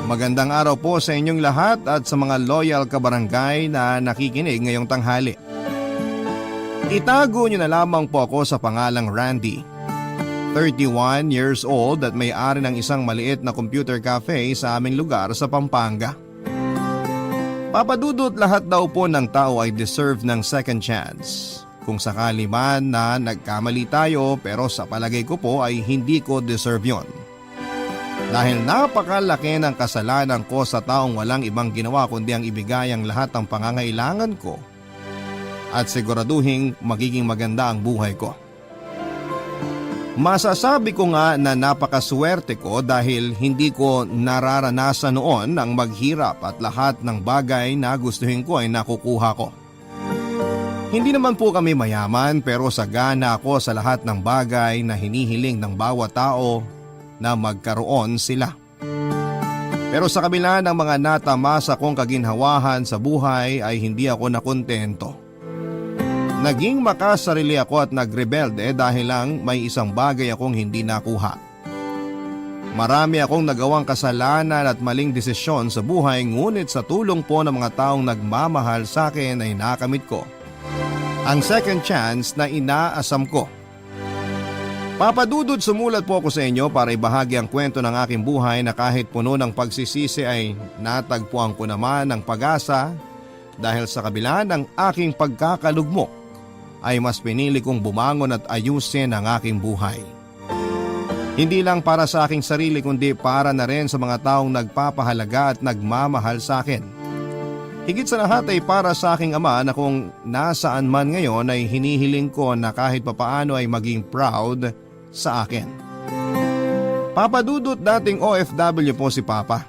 Magandang araw po sa inyong lahat at sa mga loyal kabarangay na nakikinig ngayong tanghali. Itago niyo na lamang po ako sa pangalang Randy. 31 years old at may-ari ng isang maliit na computer cafe sa aming lugar sa Pampanga. Papadudot, lahat daw po ng tao ay deserve ng second chance. Kung sakali man na nagkamali tayo, pero sa palagay ko po ay hindi ko deserve yon. Dahil napakalaki ng kasalanan ko sa taong walang ibang ginawa kundi ang ibigay ang lahat ng pangangailangan ko at siguraduhin magiging maganda ang buhay ko. Masasabi ko nga na napakaswerte ko dahil hindi ko nararanasan noon ang maghirap at lahat ng bagay na gustuhin ko ay nakukuha ko. Hindi naman po kami mayaman pero sagana ako sa lahat ng bagay na hinihiling ng bawat tao na magkaroon sila. Pero sa kabila ng mga natamasa kong kaginhawahan sa buhay ay hindi ako nakontento. Naging makasarili ako at nagrebelde dahil lang may isang bagay akong hindi nakuha. Marami akong nagawang kasalanan at maling desisyon sa buhay, ngunit sa tulong po ng mga taong nagmamahal sa akin ay nakamit ko ang second chance na inaasam ko. Papadudod, sumulat po ako sa inyo para ibahagi ang kwento ng aking buhay na kahit puno ng pagsisisi ay natagpuan ko naman ng pag-asa dahil sa kabila ng aking pagkakalugmok ay mas pinili kong bumangon at ayusin ang aking buhay. Hindi lang para sa aking sarili kundi para na rin sa mga taong nagpapahalaga at nagmamahal sa akin. Higit sa lahat ay para sa aking ama na kung nasaan man ngayon ay hinihiling ko na kahit papaano ay maging proud sa akin. Papadudot, dating OFW po si Papa.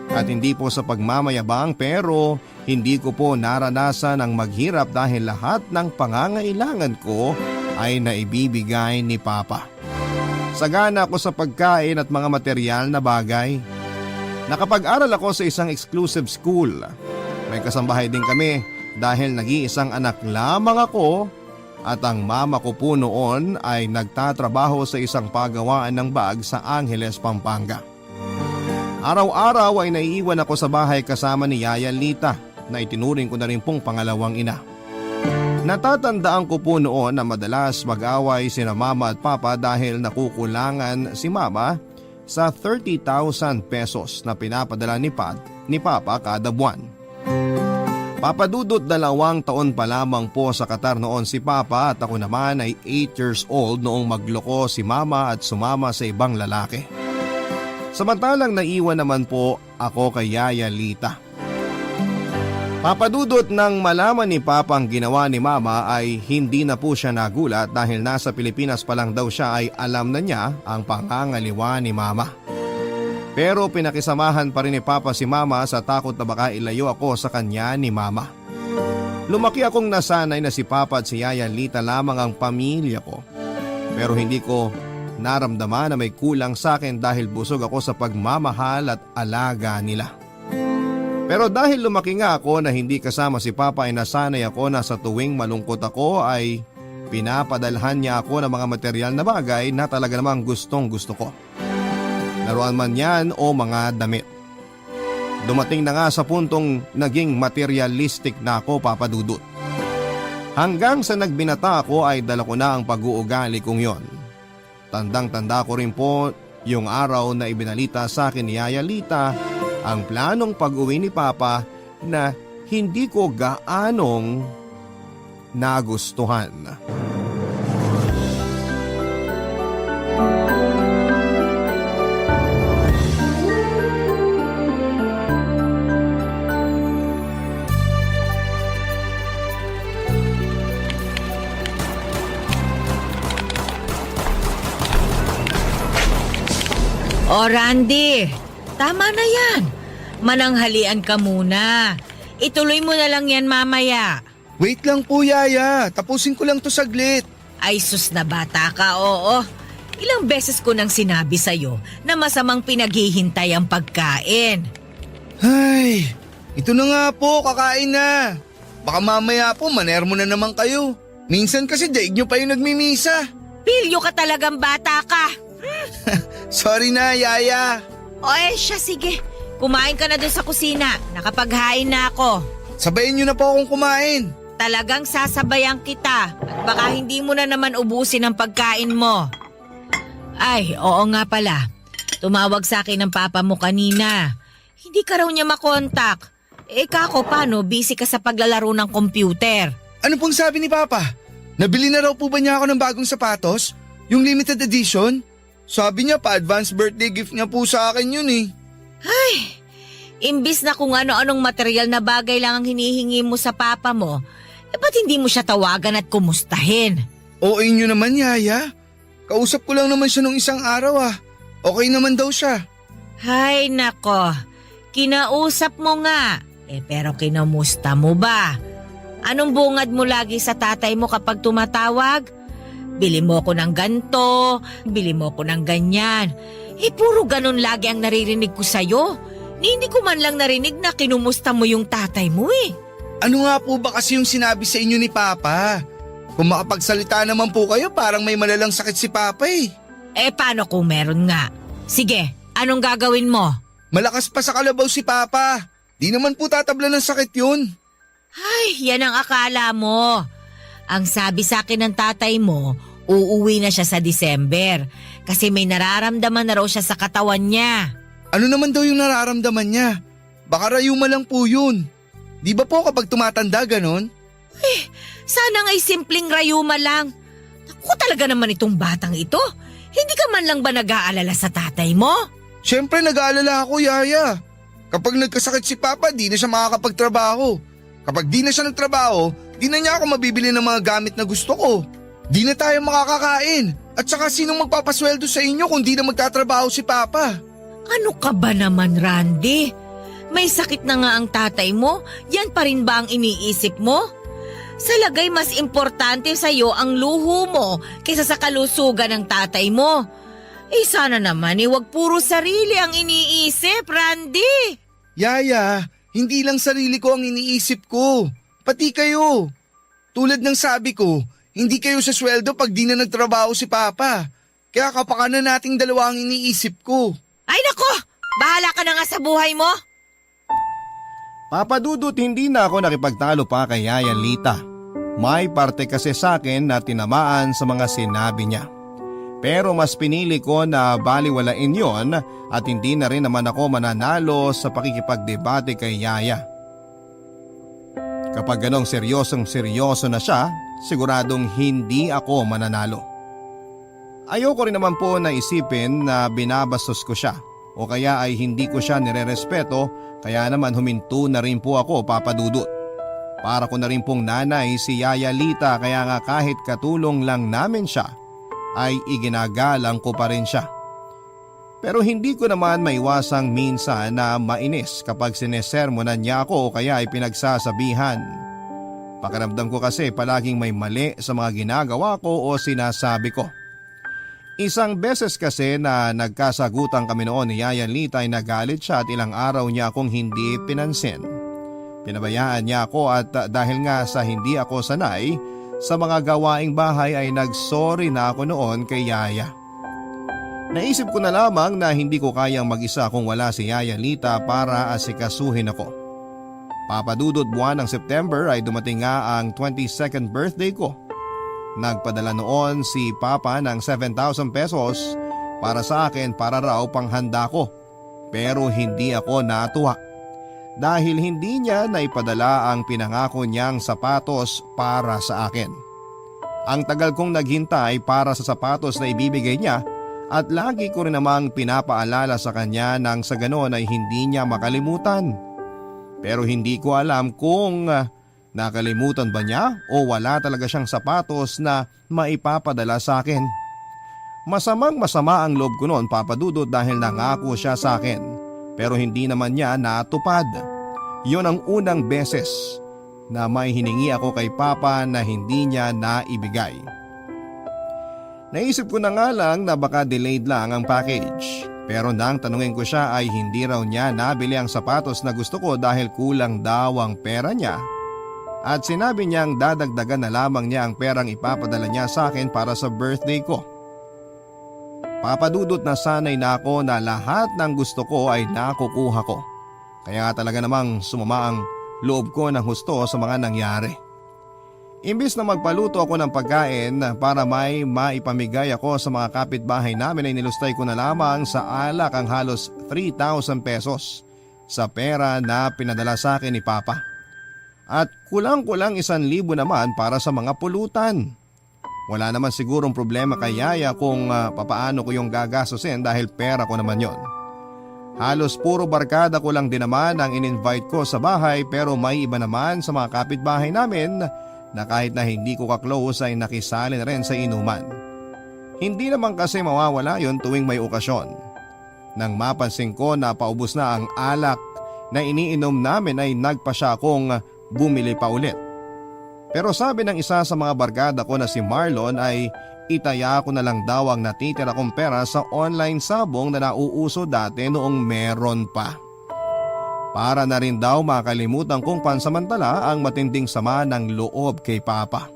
At hindi po sa pagmamayabang pero hindi ko po naranasan ang maghirap dahil lahat ng pangangailangan ko ay naibibigay ni Papa. Sagana ako sa pagkain at mga material na bagay. Nakapag-aral ako sa isang exclusive school. May kasambahay din kami dahil nag-iisang anak lamang ako at ang mama ko po noon ay nagtatrabaho sa isang pagawaan ng bag sa Angeles, Pampanga. Araw-araw ay naiiwan ako sa bahay kasama ni Yaya Lita na itinuring ko na rin pong pangalawang ina. Natatandaan ko po noon na madalas mag-away sina mama at papa dahil nakukulangan si mama sa 30,000 pesos na pinapadala ni papa kada buwan. Papadudot, 2 taon pa lamang po sa Qatar noon si Papa at ako naman ay 8 years old noong magloko si Mama at sumama sa ibang lalaki. Samantalang naiwan naman po ako kay Yaya Lita. Papadudot, nang malaman ni Papa ang ginawa ni Mama ay hindi na po siya nagulat dahil nasa Pilipinas pa lang daw siya ay alam na niya ang pangangaliwa ni Mama. Pero pinakisamahan pa rin ni Papa si Mama sa takot na baka ilayo ako sa kanya ni Mama. Lumaki akong nasanay na si Papa at si Yaya Lita lamang ang pamilya ko. Pero hindi ko naramdaman na may kulang sa akin dahil busog ako sa pagmamahal at alaga nila. Pero dahil lumaki nga ako na hindi kasama si Papa ay nasanay ako na sa tuwing malungkot ako ay pinapadalhan niya ako ng mga material na bagay na talaga namang gustong gusto ko. Laruan man yan o mga damit. Dumating na nga sa puntong naging materialistic na ako, Papadudot. Hanggang sa nagbinata ako ay dala ko na ang pag-uugali kong yon. Tandang-tanda ko rin po yung araw na ibinalita sa akin ni Yaya Lita ang planong pag-uwi ni Papa na hindi ko gaanong nagustuhan. O Randy, tama na yan. Mananghalian ka muna. Ituloy mo na lang yan mamaya. Wait lang po, Yaya. Tapusin ko lang to saglit. Ay sus na bata ka, oo. Ilang beses ko nang sinabi sa'yo na masamang pinaghihintay ang pagkain. Ay, ito na nga po, kakain na. Baka mamaya po, maner mo na naman kayo. Minsan kasi daig nyo pa yung nagmimisa. Pilyo ka talagang bata ka. Sorry na, Yaya. O siya, sige. Kumain ka na dun sa kusina. Nakapaghain na ako. Sabayin nyo na po akong kumain. Talagang sasabayan kita at baka hindi mo na naman ubusin ang pagkain mo. Ay, oo nga pala. Tumawag sa akin ng papa mo kanina. Hindi ka raw niya makontak. Kako, paano? Busy ka sa paglalaro ng computer. Ano pong sabi ni Papa? Nabili na raw po ba niya ako ng bagong sapatos? Yung limited edition? Sabi niya pa-advance birthday gift niya po sa akin yun eh. Imbis na kung ano-anong material na bagay lang ang hinihingi mo sa papa mo, ba't hindi mo siya tawagan at kumustahin? Oo inyo naman, Yaya. Kausap ko lang naman siya nung isang araw ah. Okay naman daw siya. Hay nako, kinausap mo nga. Pero kinamusta mo ba? Anong bungad mo lagi sa tatay mo kapag tumatawag? Bili mo ko ng ganto, bili mo ko ng ganyan. Puro ganun lagi ang naririnig ko sa'yo. Hindi ko man lang narinig na kinumusta mo yung tatay mo eh. Ano nga po ba kasi yung sinabi sa inyo ni Papa? Kung makapagsalita naman po kayo parang may malalang sakit si Papa eh. Paano kung meron nga? Sige, anong gagawin mo? Malakas pa sa kalabaw si Papa. Di naman po tatabla ng sakit yun. Ay, yan ang akala mo. Ang sabi sa akin ng tatay mo, uuwi na siya sa December kasi may nararamdaman na raw siya sa katawan niya. Ano naman daw yung nararamdaman niya? Baka rayuma lang po yun. Di ba po kapag tumatanda ganon? Sana nga'y simpleng rayuma lang. Naku, talaga naman itong batang ito. Hindi ka man lang ba nag-aalala sa tatay mo? Siyempre nag-aalala ako, Yaya. Kapag nagkasakit si Papa, di na siya makakapagtrabaho. Kapag di na siya nagtrabaho, di na niya ako mabibili ng mga gamit na gusto ko. Di na tayo makakakain. At saka sinong magpapasweldo sa inyo kung di na magtatrabaho si Papa? Ano ka ba naman, Randy? May sakit na nga ang tatay mo, yan pa rin ba ang iniisip mo? Sa lagay mas importante sa'yo ang luho mo kaysa sa kalusugan ng tatay mo. Sana naman wag puro sarili ang iniisip, Randy. Yaya, hindi lang sarili ko ang iniisip ko. Pati kayo. Tulad ng sabi ko, hindi kayo sa sweldo pag di na nagtrabaho si Papa. Kaya kapakanan nating dalawa ang iniisip ko. Ay nako, bahala ka na nga sa buhay mo. Papa Dudut, hindi na ako nakipagtalo pa kay Yaya Lita. May parte kasi sa akin na tinamaan sa mga sinabi niya. Pero mas pinili ko na baliwalain yon at hindi na rin naman ako mananalo sa pakikipagdebate kay Yaya. Kapag ganong seryoso na siya, siguradong hindi ako mananalo. Ayoko rin naman po na isipin na binabastos ko siya o kaya ay hindi ko siya nirerespeto, kaya naman huminto na rin po ako, Papa Dudut. Para ko na rin pong nanay si Yaya Lita, kaya nga kahit katulong lang namin siya ay iginagalang ko pa rin siya. Pero hindi ko naman maiwasang minsan na mainis kapag sinesermonan niya ako o kaya ay pinagsasabihan. Pakiramdam ko kasi palaging may mali sa mga ginagawa ko o sinasabi ko. Isang beses kasi na nagkasagutan kami noon ni Yaya Lita ay nagalit siya at ilang araw niya akong hindi pinansin. Pinabayaan niya ako at dahil nga sa hindi ako sanay sa mga gawaing bahay ay nagsorry na ako noon kay Yaya. Naisip ko na lamang na hindi ko kayang mag-isa kung wala si Yaya Lita para asikasuhin ako. Papa Dudut, buwan ng September ay dumating nga ang 22nd birthday ko. Nagpadala noon si Papa ng 7,000 pesos para sa akin para raw panghanda ko. Pero hindi ako natuwa. Dahil hindi niya naipadala ang pinangako niyang sapatos para sa akin. Ang tagal kong naghintay para sa sapatos na ibibigay niya at lagi ko rin namang pinapaalala sa kanya nang sa ganon ay hindi niya makalimutan. Pero hindi ko alam kung nakalimutan ba niya o wala talaga siyang sapatos na maipapadala sa akin. Masama ang loob ko noon, Papa Dudut, dahil nangako siya sa akin. Pero hindi naman niya natupad. Yon ang unang beses na may hiningi ako kay Papa na hindi niya naibigay. Naisip ko na nga lang na baka delayed lang ang package. Pero nang tanungin ko siya ay hindi raw niya nabili ang sapatos na gusto ko dahil kulang daw ang pera niya. at sinabi niyang dadagdagan na lamang niya ang perang ipapadala niya sa akin para sa birthday ko. Papadudot na sanay na ako na lahat ng gusto ko ay nakukuha ko. Kaya talaga namang sumama ang loob ko ng husto sa mga nangyari. Imbis na magpaluto ako ng pagkain para may maipamigay ako sa mga kapitbahay namin ay nilustay ko na lamang sa alak ang halos 3,000 pesos sa pera na pinadala sa akin ni Papa. At kulang-kulang 1,000 naman para sa mga pulutan. Wala naman sigurong problema kay Yaya kung papaano ko yung gagastusin dahil pera ko naman yon. Halos puro barkada ko lang din naman ang in-invite ko sa bahay pero may iba naman sa mga kapitbahay namin na kahit na hindi ko ka-close ay nakisali na rin sa inuman. Hindi naman kasi mawawala yon tuwing may okasyon. Nang mapansin ko na paubos na ang alak na iniinom namin ay nagpa siya akong bumili pa ulit. Pero sabi ng isa sa mga barkada ko na si Marlon ay itaya ko na lang daw ang natitira kong pera sa online sabong na nauuso dati noong meron pa. Para na rin daw makalimutan kong pansamantala ang matinding sama ng loob kay Papa.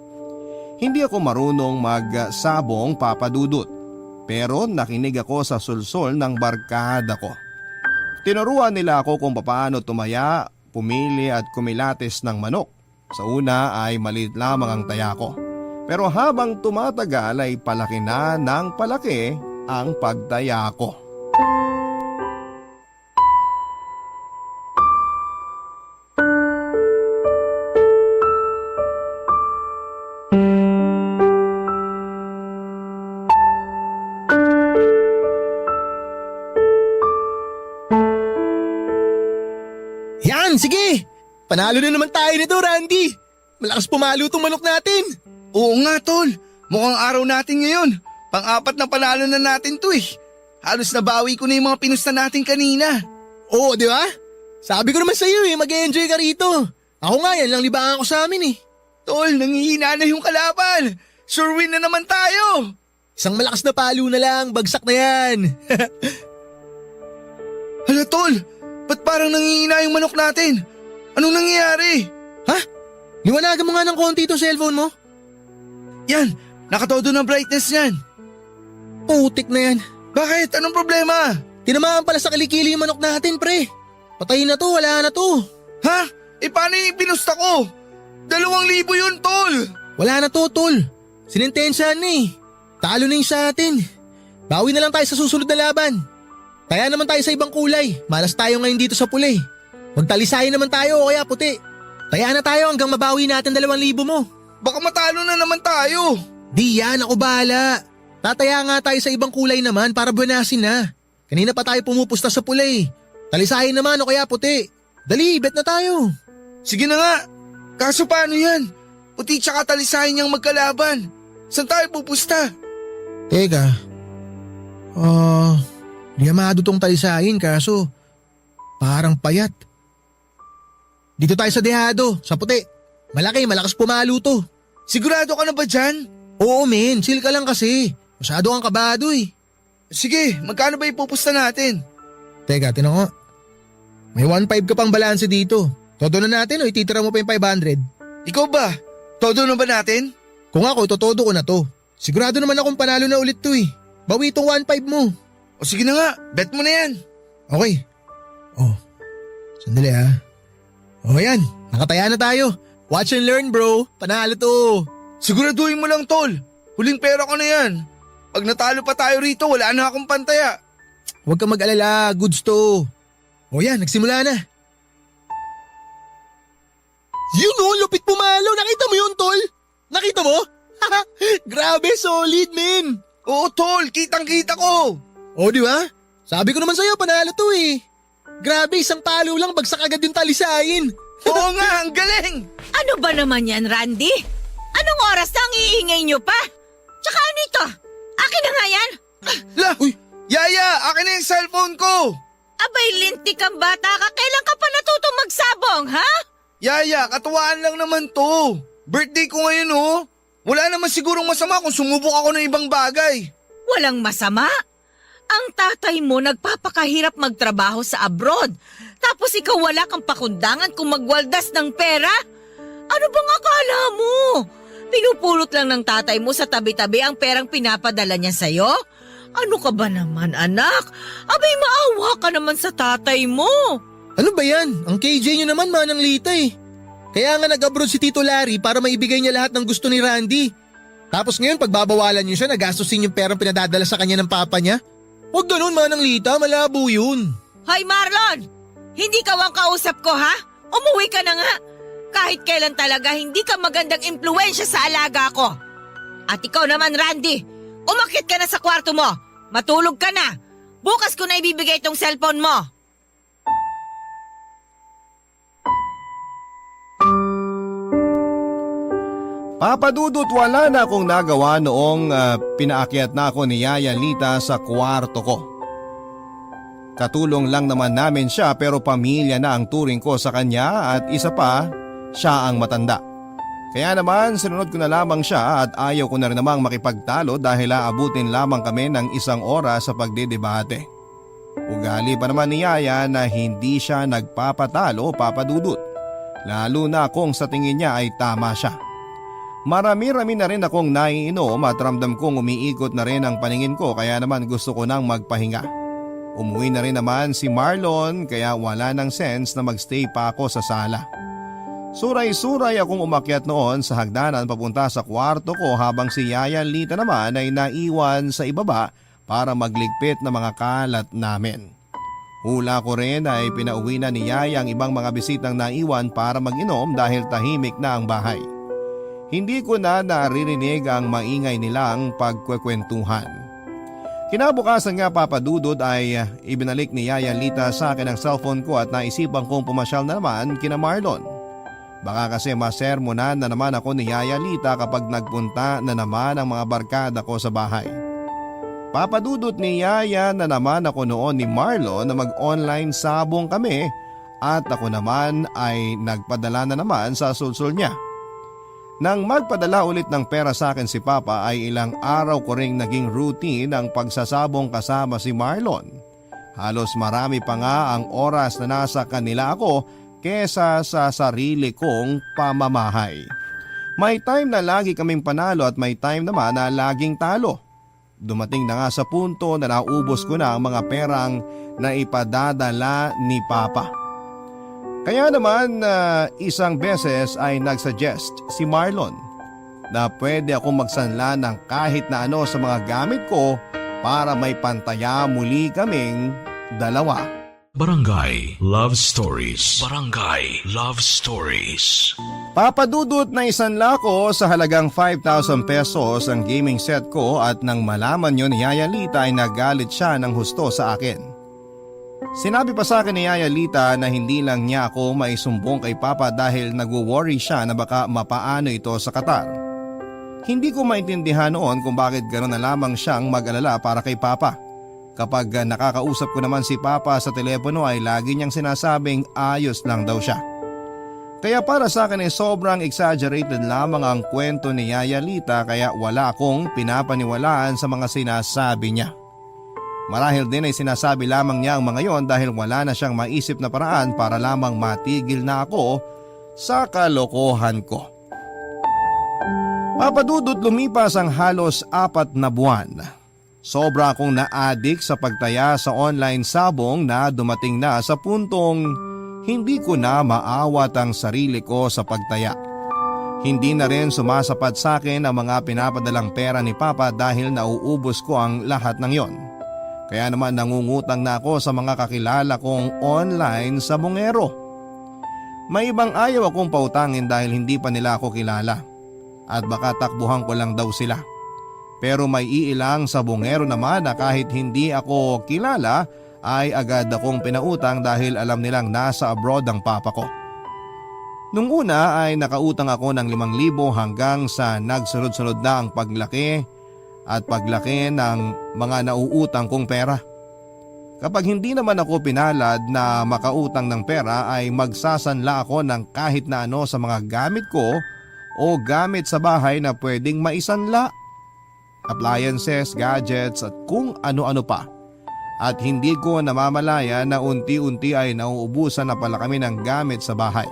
Hindi ako marunong magsabong, Papa Dudut, pero nakinig ako sa sulsol ng barkada ko. Tinuruan nila ako kung paano tumaya, pumili at kumilates ng manok. Sa una ay maliit lamang ang taya ko. Pero habang tumatagal ay palaki na ng palaki ang pagtaya ko. Yan, sige! Panalo na naman tayo nito, Randy! Malakas pumalo tong manok natin! Oo nga tol, mukhang araw natin ngayon. Pang-apat na panalo na natin to eh. Halos nabawi ko na yung mga pinusta natin kanina. Oo, di ba? Sabi ko naman sa'yo mag-enjoy ka rito. Ako nga yan lang libangan ko sa amin eh. Tol, nangihina na yung kalaban. Sure win na naman tayo. Isang malakas na palo na lang, bagsak na yan. Hala tol, ba't parang nangihina yung manok natin? Anong nangyayari? Ha? Liwanagan mo nga ng konti itong cellphone mo. Yan, nakatodo ng brightness yan. Putik na yan. Bakit? Anong problema? Tinamaan pala sa kilikili yung manok natin, pre. Patayin na to, wala na to. Ha? Paano yung pinusta ko? 2,000 yun, tol. Wala na to, tol. Sinintensyahan na eh. Talo na yung sa atin. Bawi na lang tayo sa susunod na laban. Kaya naman tayo sa ibang kulay. Malas tayo ngayon dito sa pula eh. Magtalisayin naman tayo o kaya puti. Taya na tayo hanggang mabawi natin 2,000 mo. Baka matalo na naman tayo. Di yan, ako bahala. Tataya nga tayo sa ibang kulay naman para buwanasin na. Kanina pa tayo pumupusta sa pula eh. Talisayin naman o kaya puti. Dali, bet na tayo. Sige na nga. Kaso paano yan? Puti tsaka talisayin niyang magkalaban. Saan tayo pupusta? Teka. Di amado tong talisayin kaso parang payat. Dito tayo sa dehado, sa puti. Malaki, malakas pumalo to. Sigurado ka na ba dyan? Oo men, chill ka lang kasi. Masyado kang kabado eh. Sige, magkano ba ipupusta natin? Teka, tinan ko. May 1.5 ka pang balanse dito. Todo na natin o ititira mo pa yung 500? Ikaw ba? Todo na ba natin? Kung ako, totodo ko na to. Sigurado naman akong panalo na ulit to eh. Bawi itong 1.5 mo. O sige na nga, bet mo na yan. Okay. Sandali ha. Yan, nakataya na tayo. Watch and learn bro, panalo to. Siguraduhin mo lang tol, huling pera ko na yan. Pag natalo pa tayo rito, wala na akong pantaya. Huwag kang mag-alala, goods to. Yan, nagsimula na. Yun o, lupit pumalo. Nakita mo yun, tol? Nakita mo? Grabe, solid, men. Oo tol, kitang-kita ko. Di ba? Sabi ko naman sa'yo, panalo to eh. Grabe, isang palo lang, bagsak agad yung talisayin. Oo nga, ang galing. Ano ba naman yan, Randy? Anong oras na ang iingay nyo pa? Tsaka ano ito? Akin na nga yan? La, Yaya, akin na yung cellphone ko. Abay, lintik kang bata ka. Kailan ka pa natutong magsabong, ha? Yaya, katuwaan lang naman to. Birthday ko ngayon oh. Wala naman sigurong masama kung sumubok ako ng ibang bagay. Walang masama. Ang tatay mo nagpapakahirap magtrabaho sa abroad. Tapos ikaw wala kang pakundangan kung magwaldas ng pera. Ano bang akala mo? Pinupulot lang ng tatay mo sa tabi-tabi ang perang pinapadala niya sa'yo? Ano ka ba naman, anak? Abay, maawa ka naman sa tatay mo. Ano ba yan? Ang KJ nyo naman manang lita eh. Kaya nga nag-abroad si Tito Larry para maibigay niya lahat ng gusto ni Randy. Tapos ngayon pagbabawalan niyo siya, nagastusin yung perang pinadadala sa kanya ng papa niya? Huwag ganun manang lita, malabo yun. Hoy Marlon! Hindi ka wang kausap ko ha? Umuwi ka na nga. Kahit kailan talaga hindi ka magandang impluwensya sa alaga ko. At ikaw naman Randy, umakyat ka na sa kwarto mo. Matulog ka na. Bukas ko na ibibigay itong cellphone mo. Papadudot, wala na akong nagawa noong pinaakyat na ako ni Yaya Lita sa kwarto ko. Katulong lang naman namin siya pero pamilya na ang turing ko sa kanya at isa pa, siya ang matanda. Kaya naman sinunod ko na lamang siya at ayaw ko na rin namang makipagtalo dahil aabutin lamang kami ng 1 oras sa pagdedebate. Ugali pa naman ni Yaya na hindi siya nagpapatalo, Papadudot. Lalo na kung sa tingin niya ay tama siya. Marami-rami na rin akong naiinom at ramdam kong umiikot na rin ang paningin ko kaya naman gusto ko nang magpahinga. Umuwi na rin naman si Marlon kaya wala nang sense na magstay pa ako sa sala. Suray-suray akong umakyat noon sa hagdanan papunta sa kwarto ko habang si Yaya Lita naman ay naiwan sa ibaba para magligpit ng mga kalat namin. Hula ko rin ay pinauwi na ni Yaya ang ibang mga bisitang naiwan para mag-inom dahil tahimik na ang bahay. Hindi ko na naririnig ang maingay nilang pagkwekwentuhan. Kinabukasan nga Papadudod ay ibinalik ni Yaya Lita sa akin ang cellphone ko at naisipan kong pumasyal na naman kina Marlon. Baka kasi masermonan na naman ako ni Yaya Lita kapag nagpunta na naman ang mga barkada ko sa bahay. Papadudot ni Yaya na naman ako noon ni Marlon na mag-online sabong kami at ako naman ay nagpadala na naman sa sulsul niya. Nang magpadala ulit ng pera sa akin si Papa ay ilang araw ko ring naging routine ang pagsasabong kasama si Marlon. Halos marami pa nga ang oras na nasa kanila ako kesa sa sarili kong pamamahay. May time na lagi kaming panalo at may time naman na laging talo. Dumating na nga sa punto na naubos ko na ang mga perang na ipadadala ni Papa. Kaya naman isang beses ay nagsuggest si Marlon na pwede akong magsanla ng kahit na ano sa mga gamit ko para may pantaya muli kaming dalawa. Barangay Love Stories. Barangay Love Stories. Papadudot na isanla ko sa halagang 5,000 pesos ang gaming set ko at nang malaman yun ni Yaya Lita ay nagalit siya ng husto sa akin. Sinabi pa sa akin ni Yaya Lita na hindi lang niya ako maisumbong kay Papa dahil nagwo-worry siya na baka mapaano ito sa Qatar. Hindi ko maintindihan noon kung bakit gano'n na lamang siyang mag-alala para kay Papa. Kapag nakakausap ko naman si Papa sa telepono ay lagi niyang sinasabing ayos lang daw siya. Kaya para sa akin ay sobrang exaggerated lamang ang kwento ni Yaya Lita kaya wala akong pinapaniwalaan sa mga sinasabi niya. Marahil din ay sinasabi lamang niya ang mga yon dahil wala na siyang maisip na paraan para lamang matigil na ako sa kalokohan ko. Papadudot lumipas ang halos 4 na buwan. Sobra akong na-addict sa pagtaya sa online sabong na dumating na sa puntong hindi ko na maawat ang sarili ko sa pagtaya. Hindi na rin sumasapat sa akin ang mga pinapadalang pera ni Papa dahil nauubos ko ang lahat ng yon. Kaya naman nangungutang na ako sa mga kakilala kong online sabongero. May ibang ayaw akong pautangin dahil hindi pa nila ako kilala at baka takbuhan ko lang daw sila. Pero may iilang sabongero naman na kahit hindi ako kilala ay agad akong pinautang dahil alam nilang nasa abroad ang papa ko. Nung una ay nakautang ako ng 5,000 hanggang sa nagsunod-sunod na ang paglaki ng mga nauutang kong pera. Kapag hindi naman ako pinalad na makautang ng pera ay magsasanla ako ng kahit na ano sa mga gamit ko o gamit sa bahay na pwedeng maisanla. Appliances, gadgets at kung ano-ano pa. At hindi ko namamalaya na unti-unti ay nauubusan na pala kami ng gamit sa bahay.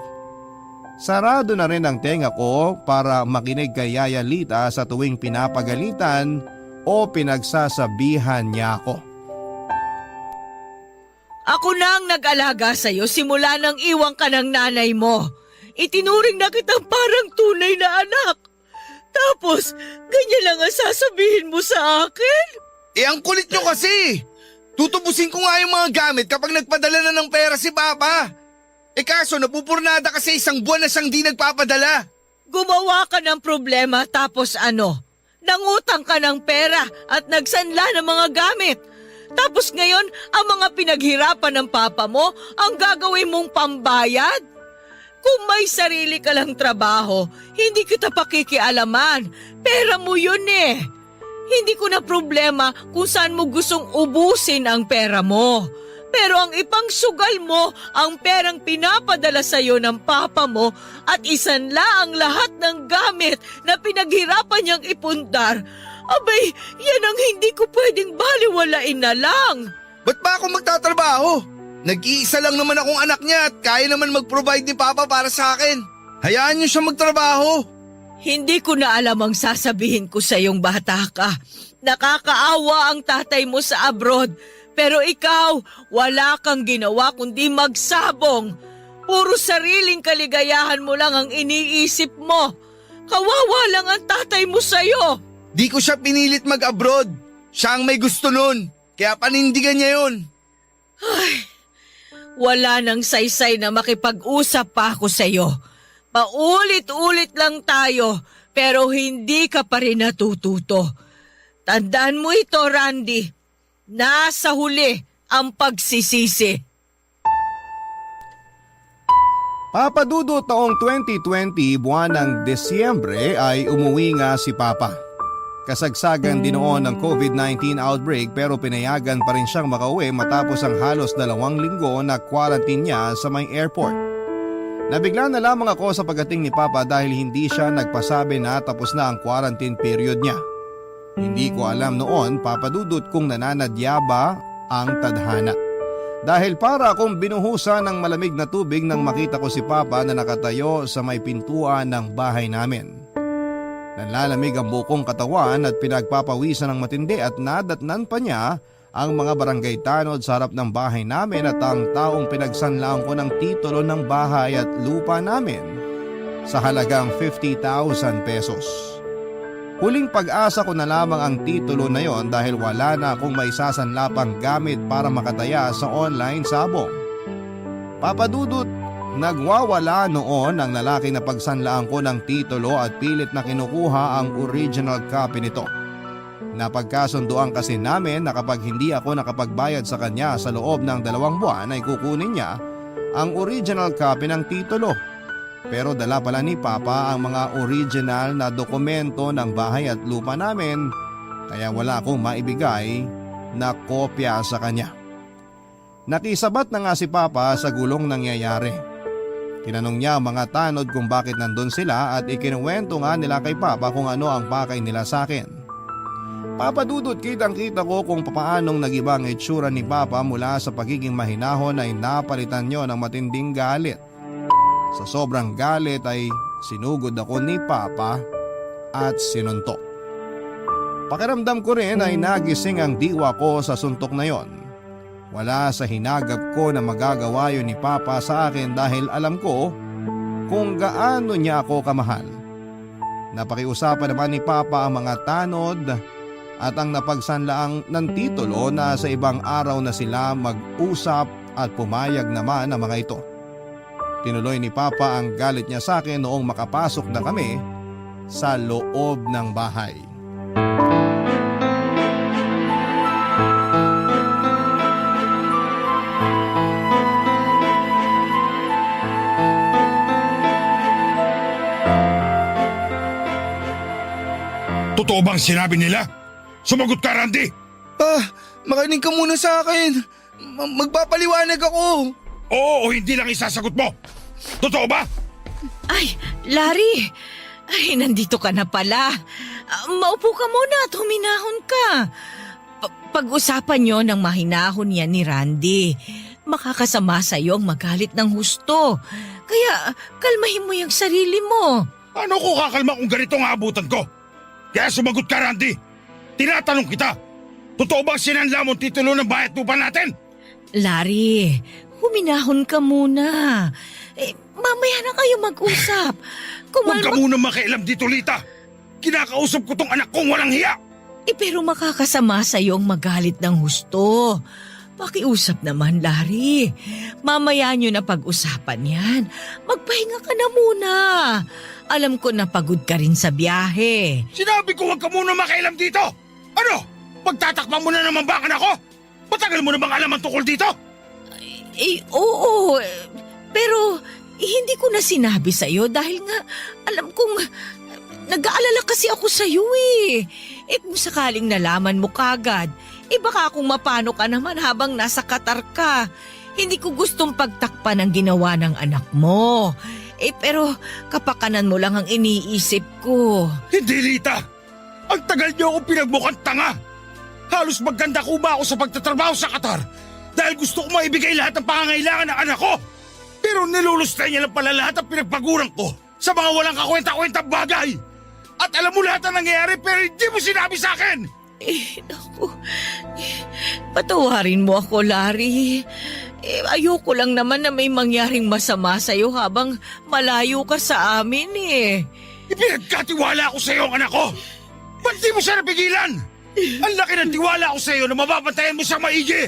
Sarado na rin ang tenga ko para makinig kay Yaya Lita sa tuwing pinapagalitan o pinagsasabihan niya ako. Ako na ang nag-alaga sa'yo simula nang iwang ka ng nanay mo. Itinuring na kitang parang tunay na anak. Tapos, ganyan lang ang sasabihin mo sa akin? Ang kulit nyo kasi! Tutubusin ko nga yung mga gamit kapag nagpadala na ng pera si Papa. Kaso napupurnada kasi isang buwan na siyang di nagpapadala. Gumawa ka ng problema tapos ano? Nangutang ka ng pera at nagsanla ng mga gamit. Tapos ngayon, ang mga pinaghirapan ng papa mo ang gagawin mong pambayad? Kung may sarili ka lang trabaho, hindi kita pakikialaman. Pera mo yun eh. Hindi ko na problema kung saan mo gustong ubusin ang pera mo. Pero ang ipangsugal mo ang perang pinapadala sa'yo ng papa mo at isanla ang lahat ng gamit na pinaghirapan niyang ipundar. Abay, yan ang hindi ko pwedeng baliwalain na lang. Ba't ba ako magtatrabaho? Nag-iisa lang naman akong anak niya at kaya naman mag-provide ni Papa para sa akin. Hayaan niyo siya magtrabaho. Hindi ko na alam ang sasabihin ko sa iyong bata ka. Nakakaawa ang tatay mo sa abroad. Pero ikaw, wala kang ginawa kundi magsabong. Puro sariling kaligayahan mo lang ang iniisip mo. Kawawa lang ang tatay mo sa'yo. Di ko siya pinilit mag-abroad. Siya ang may gusto nun. Kaya panindigan niya yun. Wala nang saysay na makipag-usap pa ako sa'yo. Paulit-ulit lang tayo, pero hindi ka pa rin natututo. Tandaan mo ito, Randy. Nasa huli ang pagsisisi. Papadudo taong 2020 buwan ng Desyembre ay umuwi nga si Papa. Kasagsagan din noon ng COVID-19 outbreak pero pinayagan pa rin siyang makauwi matapos ang halos 2 linggo na quarantine niya sa may airport. Nabigla na lamang ako sa pagdating ni Papa dahil hindi siya nagpasabi na tapos na ang quarantine period niya. Hindi ko alam noon, papadudot kung nananadya ba ang tadhana. Dahil para akong binuhusan ng malamig na tubig nang makita ko si Papa na nakatayo sa may pintuan ng bahay namin. Nanlalamig ang bukong katawan at pinagpapawisan ng matindi at nadatnan pa niya ang mga barangay tanod sa harap ng bahay namin at ang taong pinagsanlaan ko ng titulo ng bahay at lupa namin sa halagang 50,000 pesos. Huling pag-asa ko na lamang ang titulo na yon dahil wala na akong maisasanla pang gamit para makataya sa online sabong. Papadudot, nagwawala noon ang lalaki na pagsanlaan ko ng titulo at pilit na kinukuha ang original copy nito. Napagkasunduan kasi namin na kapag hindi ako nakapagbayad sa kanya sa loob ng 2 buwan ay kukunin niya ang original copy ng titulo. Pero dala pala ni Papa ang mga original na dokumento ng bahay at lupa namin kaya wala akong maibigay na kopya sa kanya. Nakisabat na nga si Papa sa gulong nangyayari. Tinanong niya ang mga tanod kung bakit nandun sila at ikinuwento nga nila kay Papa kung ano ang pakay nila sa akin. Papadudot, kitang-kita ko kung papaanong nag-iba ang itsura ni Papa mula sa pagiging mahinahon ay napalitan niyo ng matinding galit. Sa sobrang galit ay sinugod ako ni Papa at sinuntok. Pakiramdam ko rin ay nagising ang diwa ko sa suntok na yon. Wala sa hinagap ko na magagawa yun ni Papa sa akin dahil alam ko kung gaano niya ako kamahal. Napakiusapan naman ni Papa ang mga tanod at ang napagsanlaang ng titulo na sa ibang araw na sila mag-usap at pumayag naman ang mga ito. Tinuloy ni Papa ang galit niya sa akin noong makapasok na kami sa loob ng bahay. Totoo bang sinabi nila? Sumagot ka, Randy! Makinig ka muna sa akin. Magpapaliwanag ako. Oo o hindi lang isasagot mo! Totoo ba? Ay, Larry! Ay, nandito ka na pala. Maupo ka muna at huminahon ka. Pag-usapan nyo ng mahinahon yan ni Randy. Makakasama sa iyo ang magalit ng husto. Kaya kalmahin mo yung sarili mo. Ano ko kakalma kung ganito ang aabutan ko? Kaya sumagot ka, Randy. Tinatanong kita, totoo bang sinanla mo ang titulo ng bayat lupa natin? Larry, huminahon ka muna. Mamaya na kayo mag-usap. Huwag ka muna makialam dito, Lita. Kinakausap ko tong anak kong walang hiya. Pero makakasama sa'yo ang magalit ng husto. Pakiusap naman, Larry. Mamaya nyo na pag-usapan yan. Magpahinga ka na muna. Alam ko na pagod ka rin sa biyahe. Sinabi ko huwag ka muna makialam dito. Ano? Pagtatakpan mo na naman ba ang anak ko? Matagal mo na bang alam ang tungkol dito? Oo. Pero hindi ko na sinabi sa'yo dahil nga alam kong nag-aalala kasi ako sa'yo eh. Kung sakaling nalaman mo kagad, baka kung mapano ka naman habang nasa Qatar ka. Hindi ko gustong pagtakpan ang ginawa ng anak mo. Pero kapakanan mo lang ang iniisip ko. Hindi, Lita. Ang tagal niyo akong pinagmukhang tanga. Halos maganda ko ba ako sa pagtatrabaho sa Qatar dahil gusto ko maibigay lahat ng pangangailangan ng anak ko. Pero nilulustay niya lang pala lahat ng pinagpaguran ko sa mga walang kakwenta-kwentang bagay. At alam mo lahat ang nangyayari pero hindi mo sinabi sa akin. Naku. Patawarin mo ako, Larry. Ayoko lang naman na may mangyaring masama sa'yo habang malayo ka sa amin eh. Ipinagkatiwala ko sa iyo ang anak ko. Ba't di mo siya napigilan? Ang laki ng tiwala ko sa iyo na mababantayan mo siya maigi.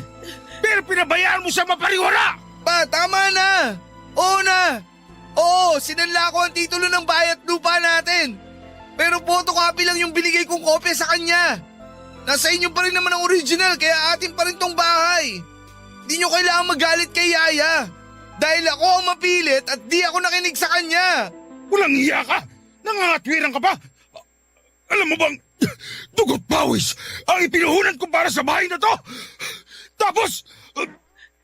Pero pinabayaan mo siya mapariwara. Pa, tama na! Oo na! Oo, sinanla ko ang titulo ng bayat lupa natin. Pero photocopy lang yung binigay kong kopya sa kanya. Nasa inyo pa rin naman ang original kaya atin pa rin tong bahay. Di nyo kailangan magalit kay Yaya. Dahil ako ang mapilit at di ako nakinig sa kanya. Walang iya ka! Nangangatwiran ka pa! Alam mo bang, dugot pawis ang ipinuhunan ko para sa bahay na to! Tapos...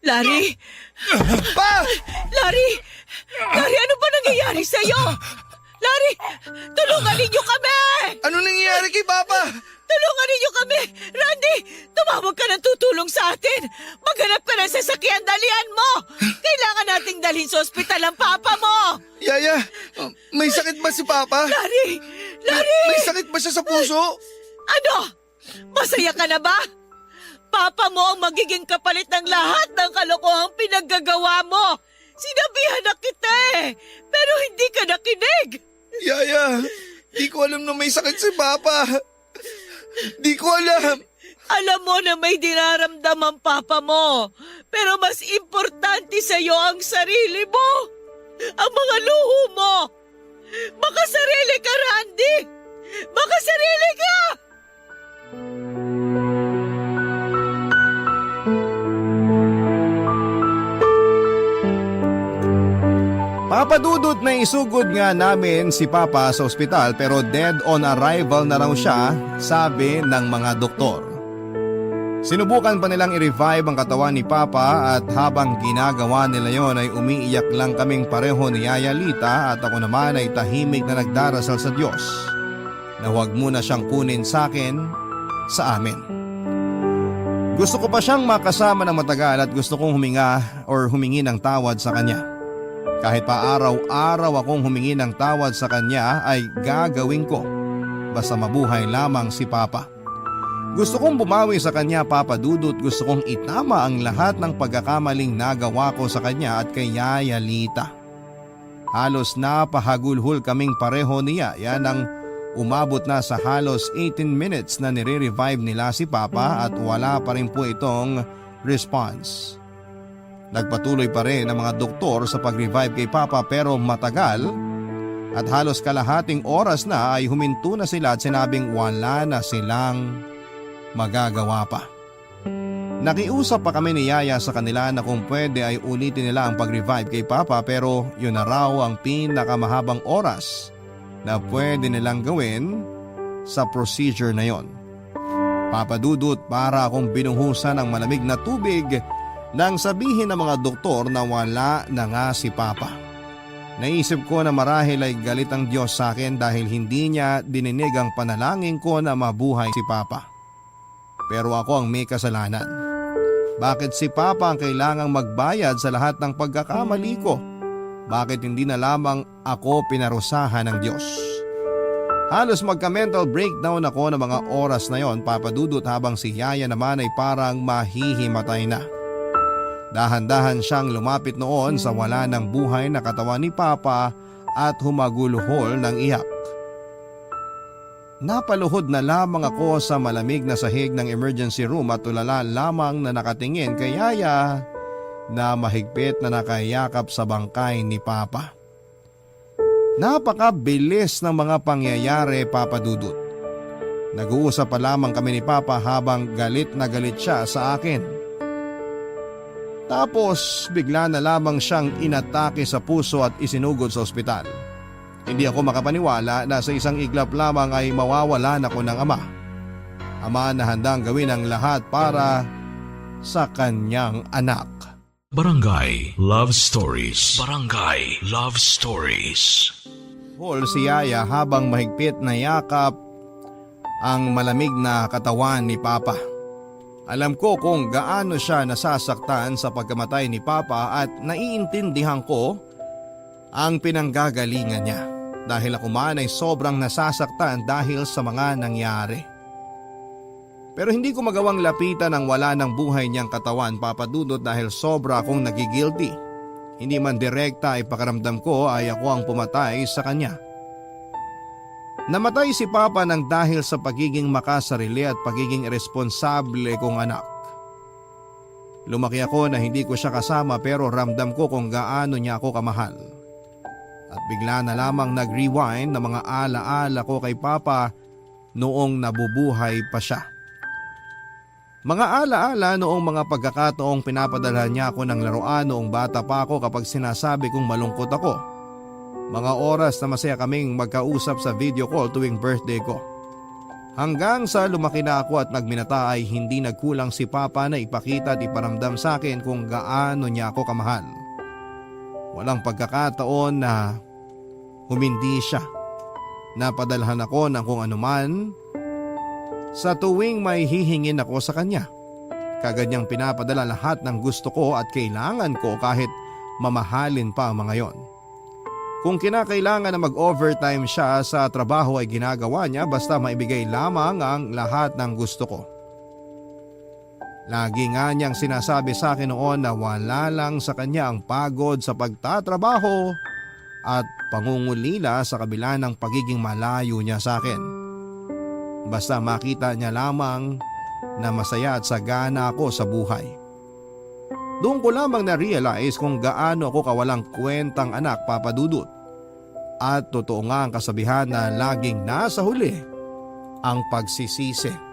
Larry! Pa! Larry! Larry, ano ba nangyayari sa'yo? Larry, tulungan ninyo kami! Ano nangyayari kay Papa? Tulungan ninyo kami! Randy, tumawag ka ng tutulong sa atin! Maghanap ka ng sasakyan, dalian mo! Kailangan nating dalhin sa ospital ang papa mo! Yaya, may sakit ba si Papa? Larry! Larry! May sakit ba siya sa puso? Ano? Masaya ka na ba? Papa mo ang magiging kapalit ng lahat ng kalokohang pinaggagawa mo! Sinabihan na kita eh! Pero hindi ka nakinig! Yaya, di ko alam na may sakit si Papa. Di ko alam. Alam mo na may dinaramdam ang papa mo. Pero mas importante sa'yo ang sarili mo. Ang mga luho mo. Makasarili ka, Randy! Makasarili ka! Papadudot na isugod nga namin si Papa sa ospital pero dead on arrival na raw siya, sabi ng mga doktor. Sinubukan pa nilang i-revive ang katawan ni Papa at habang ginagawa nila yon ay umiiyak lang kaming pareho ni Yaya Lita at ako naman ay tahimik na nagdarasal sa Diyos na huwag muna siyang kunin sa akin, sa amin. Gusto ko pa siyang makasama ng matagal at gusto kong humingi ng tawad sa kanya. Kahit pa araw-araw akong humingi ng tawad sa kanya ay gagawin ko. Basta mabuhay lamang si Papa. Gusto kong bumawi sa kanya, Papa Dudut. Gusto kong itama ang lahat ng pagkakamaling nagawa ko sa kanya at kay Yaya Lita. Halos napahagulhol kaming pareho ni Yaya nang umabot na sa halos 18 minutes na nire-revive nila si Papa at wala pa rin po itong response. Nagpatuloy pa rin ang mga doktor sa pag-revive kay Papa pero matagal at halos kalahating oras na ay huminto na sila at sinabing wala na silang magagawa pa. Nakiusap pa kami ni Yaya sa kanila na kung pwede ay ulitin nila ang pag-revive kay Papa pero yun na raw ang pinakamahabang oras na pwede nilang gawin sa procedure na yon. Papa Dudut, para akong binuhusan ng malamig na tubig nang sabihin ng mga doktor na wala na nga si Papa. Naisip ko na marahil ay galit ang Diyos sa akin dahil hindi niya dininig ang panalangin ko na mabuhay si Papa. Pero ako ang may kasalanan. Bakit si Papa ang kailangang magbayad sa lahat ng pagkakamali ko? Bakit hindi na lamang ako pinarusahan ng Diyos? Halos magka-mental breakdown ako ng mga oras na yon, Papa Dudut, habang si Yaya naman ay parang mahihimatay na. Dahan-dahan siyang lumapit noon sa wala ng buhay na katawan ni Papa at humaguluhol ng iyak. Napaluhod na lamang ako sa malamig na sahig ng emergency room at tulala lamang na nakatingin kay Yaya na mahigpit na nakayakap sa bangkay ni Papa. Napakabilis ng mga pangyayari, Papa Dudut. Nag-uusap pa lamang kami ni Papa habang galit na galit siya sa akin. Tapos bigla na lamang siyang inatake sa puso at isinugod sa ospital. Hindi ako makapaniwala na sa isang iglap lamang ay mawawalan ako ng ama. Ama na handang gawin ang lahat para sa kanyang anak. Barangay Love Stories. Barangay Love Stories. Hol si Yaya habang mahigpit na yakap ang malamig na katawan ni Papa. Alam ko kung gaano siya nasasaktan sa pagkamatay ni Papa at naiintindihan ko ang pinanggagalingan niya. Dahil ako man ay sobrang nasasaktan dahil sa mga nangyari. Pero hindi ko magawang lapitan ang wala ng buhay niyang katawan, Papa Dudut, dahil sobra akong nagigilty. Hindi man direkta ay pakaramdam ko ay ako ang pumatay sa kanya. Namatay si Papa nang dahil sa pagiging makasarili at pagiging iresponsable kong anak. Lumaki ako na hindi ko siya kasama pero ramdam ko kung gaano niya ako kamahal. At bigla na lamang nag-rewind ng mga alaala ko kay Papa noong nabubuhay pa siya. Mga alaala noong mga pagkakataong pinapadala niya ako ng laruan noong bata pa ako kapag sinasabi kong malungkot ako. Mga oras na masaya kaming magkausap sa video call tuwing birthday ko. Hanggang sa lumaki na ako at nagminata ay hindi nagkulang si Papa na ipakita at iparamdam sa akin kung gaano niya ako kamahal. Walang pagkakataon na humindi siya. Napadalhan ako ng kung anuman sa tuwing may hihingin ako sa kanya. Kagad niyang pinapadala lahat ng gusto ko at kailangan ko kahit mamahalin pa ang mga yon. Kung kinakailangan na mag-overtime siya sa trabaho ay ginagawa niya basta maibigay lamang ang lahat ng gusto ko. Lagi nga niyang sinasabi sa akin noon na wala lang sa kanya ang pagod sa pagtatrabaho at pangungulila sa kabila ng pagiging malayo niya sa akin. Basta makita niya lamang na masaya at sagana ako sa buhay. Doon ko lamang na-realize kung gaano ako kawalang kwentang anak, Papa Dudut. At totoo nga ang kasabihan na laging nasa huli ang pagsisisi.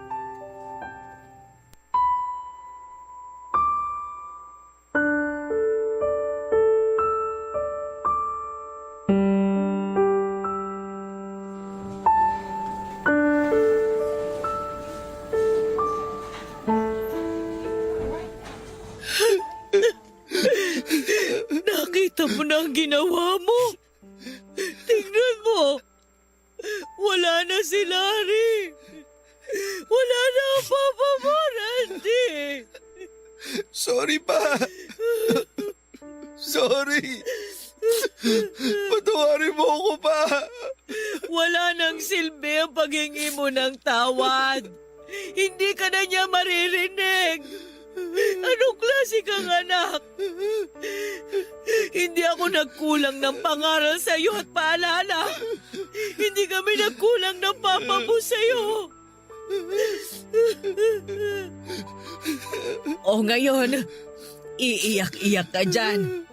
Nakita mo na ang ginawa mo. Tingnan mo. Wala na si Larry. Wala na ang papa mo, Randy. Sorry pa. Sorry. Patawarin mo ako pa. Wala nang silbi ang paghingi mo ng tawad. Hindi ka na niya maririnig. Anong klase kang anak? Hindi ako nagkulang ng pangaral sa iyo at paalala. Hindi kami nagkulang ng papa mo sa iyo. O ngayon, iiyak-iyak ka dyan.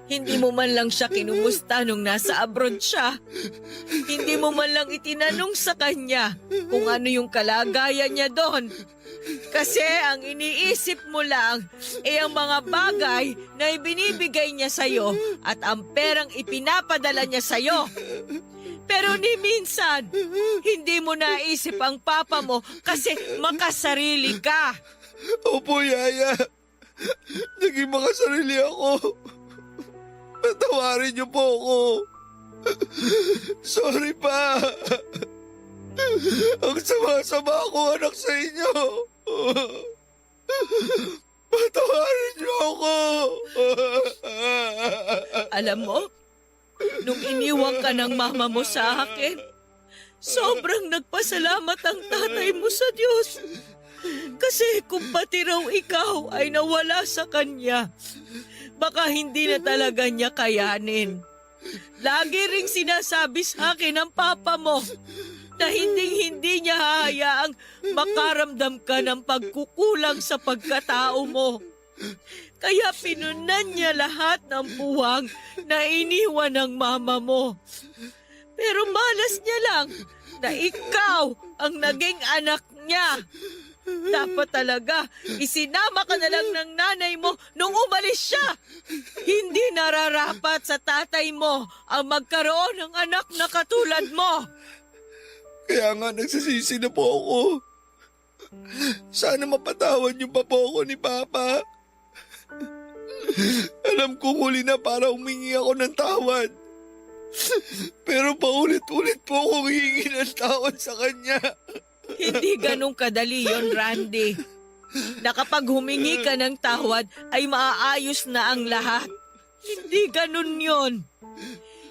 Hindi mo man lang siya kinumusta nung nasa abroad siya. Hindi mo man lang itinanong sa kanya kung ano yung kalagayan niya doon. Kasi ang iniisip mo lang ay ang mga bagay na ibinibigay niya sa'yo at ang perang ipinapadala niya sa'yo. Pero ni minsan, hindi mo naisip ang papa mo kasi makasarili ka. Opo, Yaya. Naging makasarili ako. Patawarin niyo po ako. Sorry pa. Ang sama-sama ako anak sa inyo. Patawarin niyo ako. Alam mo, nung iniwan ka ng mama mo sa akin, sobrang nagpasalamat ang tatay mo sa Diyos. Kasi kung pati raw ikaw ay nawala sa kanya, baka hindi na talaga niya kayanin. Lagi ring sinasabi sa akin ng papa mo na hindi niya hahayaang makaramdam ka ng pagkukulang sa pagkatao mo. Kaya pinunan niya lahat ng puwang na iniwan ng mama mo. Pero malas niya lang na ikaw ang naging anak niya. Dapat talaga, isinama ka na lang ng nanay mo nung umalis siya. Hindi nararapat sa tatay mo ang magkaroon ng anak na katulad mo. Kaya nga nagsisisi na po ako. Sana mapatawad niyo pa po ako ni Papa. Alam kong huli na para humingi ako ng tawad. Pero paulit-ulit po akong hihingi ng tawad sa kanya. Hindi ganun kadali yon, Randy. Na kapag humingi ka ng tawad ay maaayos na ang lahat. Hindi ganun yon.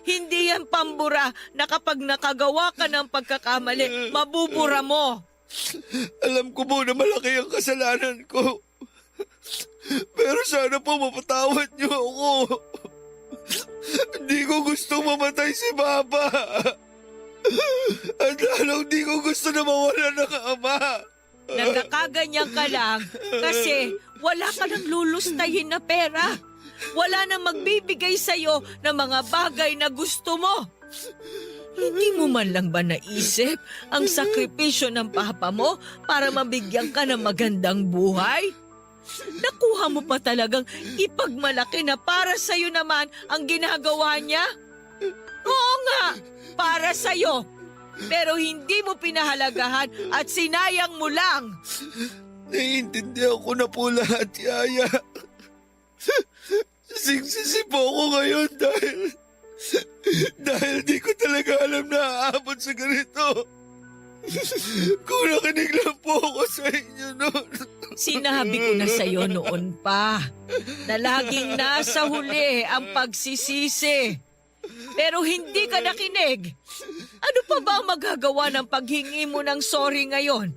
Hindi yan pambura na kapag nakagawa ka ng pagkakamali, mabubura mo. Alam ko po na malaki ang kasalanan ko. Pero sana po mapatawad niyo ako. Hindi ko gustong mamatay si Papa. At lalong di ko gusto na mawala ng ama. Nagkakaganyan ka lang kasi wala ka nang lulustayin na pera. Wala nang magbibigay sa'yo ng mga bagay na gusto mo. Hindi mo man lang ba naisip ang sakripisyo ng papa mo para mabigyan ka ng magandang buhay? Nakuha mo pa talagang ipagmalaki na para sa'yo naman ang ginagawa niya? Oo nga, para sa'yo. Pero hindi mo pinahalagahan at sinayang mo lang. Naiintindihan ko na po lahat, Yaya. Singsisi po ako ngayon dahil di ko talaga alam na aabot sa ganito. Kung nakinig lang po ako sa inyo noon. Sinabi ko na sa'yo noon pa na laging nasa huli ang pagsisisi. Pero hindi ka nakinig. Ano pa ba ang magagawa ng paghingi mo ng sorry ngayon?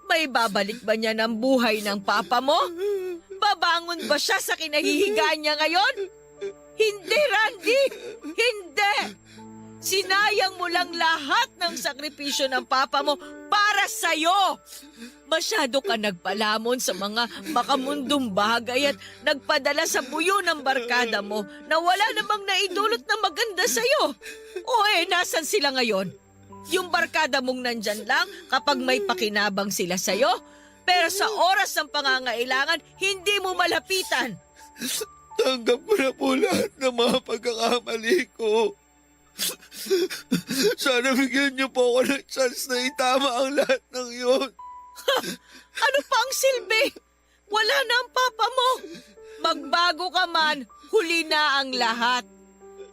May babalik ba niya ng buhay ng papa mo? Babangon ba siya sa kinahihigaan niya ngayon? Hindi, Randy! Hindi! Sinayang mo lang lahat ng sakripisyo ng papa mo para sa'yo! Masyado ka nagpalamon sa mga makamundong bagay at nagpadala sa buyo ng barkada mo na wala namang naidulot na maganda sa'yo. O nasan sila ngayon? Yung barkada mong nandyan lang kapag may pakinabang sila sa'yo, pero sa oras ng pangangailangan, hindi mo malapitan. Tanggap ko na po lahat ng mga pagkakamali ko. Sana bigyan niyo po ako ng chance na itama ang lahat ng yun. Ano pa ang silbi? Wala na ang papa mo. Magbago ka man, huli na ang lahat.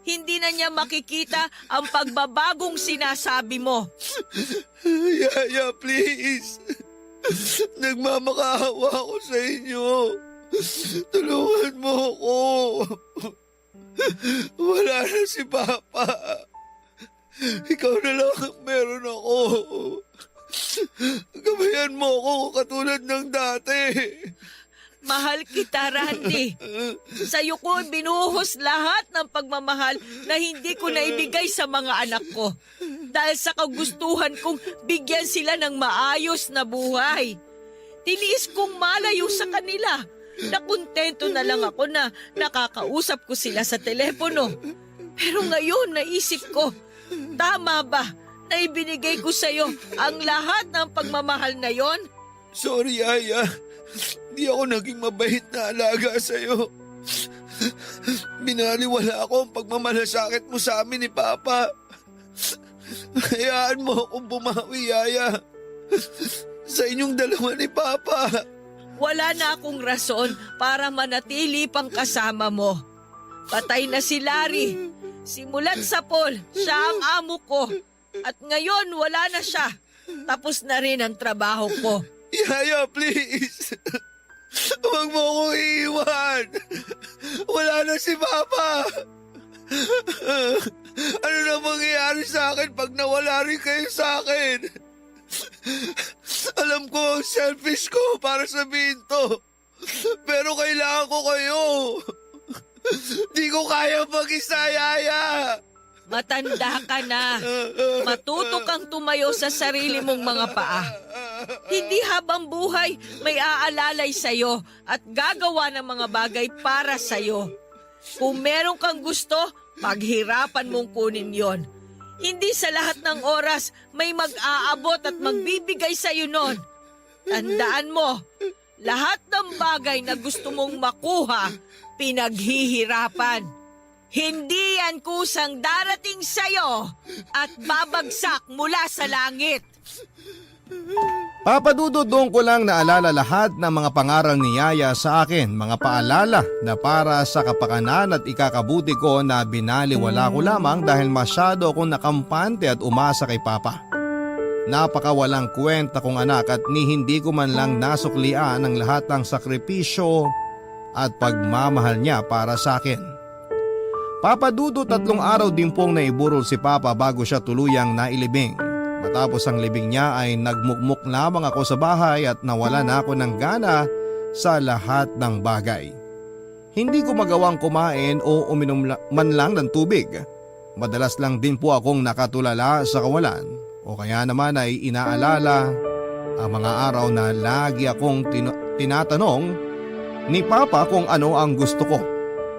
Hindi na niya makikita ang pagbabagong sinasabi mo. Yaya, please. Nagmamakaawa ako sa inyo. Tulungan mo ako. Wala na si Papa. Ikaw na lang ang meron ako. Gabayan mo ako katulad ng dati. Mahal kita, Randy. Sa'yo ko binuhos lahat ng pagmamahal na hindi ko naibigay sa mga anak ko. Dahil sa kagustuhan kong bigyan sila ng maayos na buhay. Tiniis kong malayo sa kanila. Nakontento na lang ako na nakakausap ko sila sa telepono. Pero ngayon naisip ko, tama ba na ibinigay ko sa'yo ang lahat ng pagmamahal na yon? Sorry, Yaya. Di ako naging mabait na alaga sa'yo. Binaliwala ako ang pagmamalasakit mo sa amin ni Papa. Hayaan mo akong bumawi, Yaya. Sa inyong dalawa ni Papa. Wala na akong rason para manatili pang kasama mo. Patay na si Larry. Simulat sa Paul, siya ang amo ko. At ngayon wala na siya. Tapos na rin ang trabaho ko. Yaya, please. Huwag mo akong iiwan. Wala na si Papa. Ano na mangyayari sa akin pag nawala rin kayo sa akin? Alam ko ang selfish ko para sabihin to. Pero kailangan ko kayo. Di ko kaya mag-isa, Yaya. Matanda ka na. Matuto kang tumayo sa sarili mong mga paa. Hindi habang buhay may aalalay sa'yo at gagawa ng mga bagay para sa'yo. Kung meron kang gusto, paghirapan mong kunin yon. Hindi sa lahat ng oras may mag-aabot at magbibigay sa'yo nun. Tandaan mo, lahat ng bagay na gusto mong makuha, pinaghihirapan. Hindi yan kusang darating sa'yo at babagsak mula sa langit. Papa Dudut, doon ko lang naalala lahat ng mga pangaral ni Yaya sa akin, mga paalala na para sa kapakanan at ikakabuti ko na binaliwala ko lamang dahil masyado akong nakampante at umasa kay Papa. Napakawalang kwenta kong anak at ni hindi ko man lang nasuklian ang lahat ng sakripisyo at pagmamahal niya para sa akin. Papa Dudut, 3 araw din pong naiburol si Papa bago siya tuluyang nailibing. Matapos ang libing niya ay nagmukmuk lamang ako sa bahay at nawala na ako ng gana sa lahat ng bagay. Hindi ko magawang kumain o uminom man lang ng tubig. Madalas lang din po akong nakatulala sa kawalan o kaya naman ay inaalala ang mga araw na lagi akong tinatanong ni Papa kung ano ang gusto ko.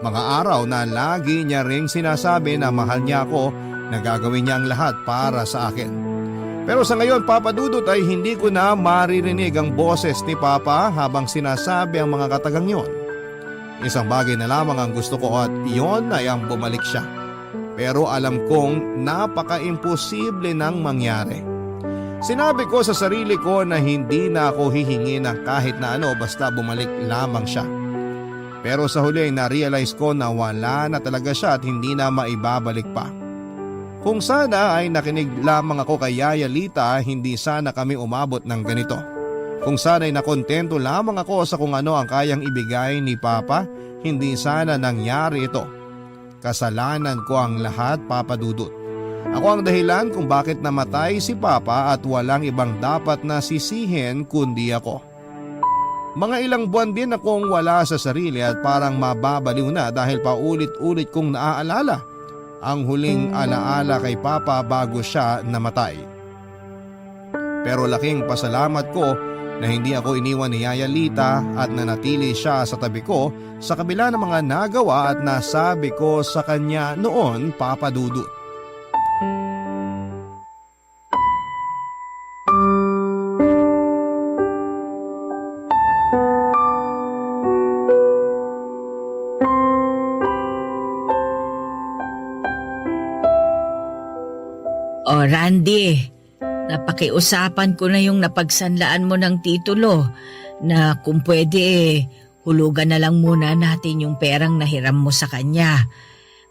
Mga araw na lagi niya ring sinasabi na mahal niya ako, na gagawin niya ang lahat para sa akin. Pero sa ngayon, Papa Dudut, ay hindi ko na maririnig ang boses ni Papa habang sinasabi ang mga katagang yon. Isang bagay na lamang ang gusto ko at iyon ay ang bumalik siya. Pero alam kong napaka-imposible nang mangyari. Sinabi ko sa sarili ko na hindi na ako hihingi ng kahit na ano basta bumalik lamang siya. Pero sa huli ay na-realize ko na wala na talaga siya at hindi na maibabalik pa. Kung sana ay nakinig lamang ako kay Yaya Lita, hindi sana kami umabot ng ganito. Kung sana ay nakontento lamang ako sa kung ano ang kayang ibigay ni Papa, hindi sana nangyari ito. Kasalanan ko ang lahat, Papa Dudut. Ako ang dahilan kung bakit namatay si Papa at walang ibang dapat na sisihin kundi ako. Mga ilang buwan din akong wala sa sarili at parang mababaliw na dahil paulit-ulit kong naaalala ang huling alaala kay Papa bago siya namatay. Pero laking pasalamat ko na hindi ako iniwan ni Yaya Lita at nanatili siya sa tabi ko sa kabila ng mga nagawa at nasabi ko sa kanya noon, Papa Dudut. O Randy, napakiusapan ko na yung napagsanlaan mo ng titulo na kung pwede hulugan na lang muna natin yung perang nahiram mo sa kanya.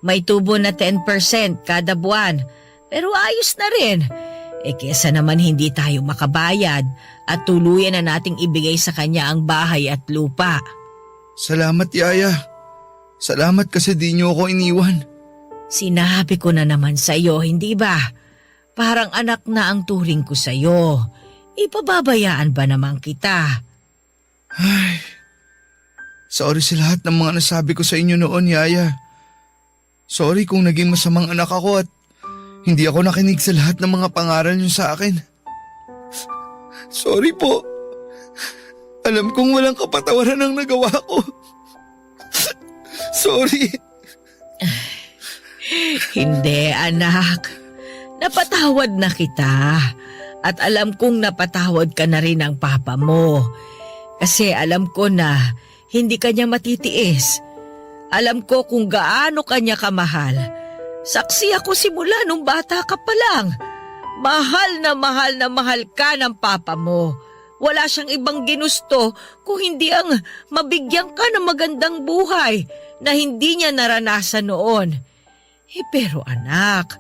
May tubo na 10% kada buwan, pero ayos na rin. Kesa naman hindi tayo makabayad at tuluyan na nating ibigay sa kanya ang bahay at lupa. Salamat, Yaya. Salamat kasi di niyo ako iniwan. Sinabi ko na naman sa iyo, hindi ba? Parang anak na ang turing ko sa'yo. Ipababayaan ba naman kita? Ay, sorry sa lahat ng mga nasabi ko sa inyo noon, Yaya. Sorry kung naging masamang anak ako at hindi ako nakinig sa lahat ng mga pangaral niyo sa akin. Sorry po. Alam kong walang kapatawaran ang nagawa ko. Sorry. Hindi, anak. Napatawad na kita at alam kong napatawad ka na rin ng papa mo. Kasi alam ko na hindi kanya matitiis. Alam ko kung gaano kanya kamahal. Saksi ako simula nung bata ka pa lang. Mahal na mahal ka ng papa mo. Wala siyang ibang ginusto kung hindi ang mabigyan ka ng magandang buhay na hindi niya naranasan noon. Pero anak,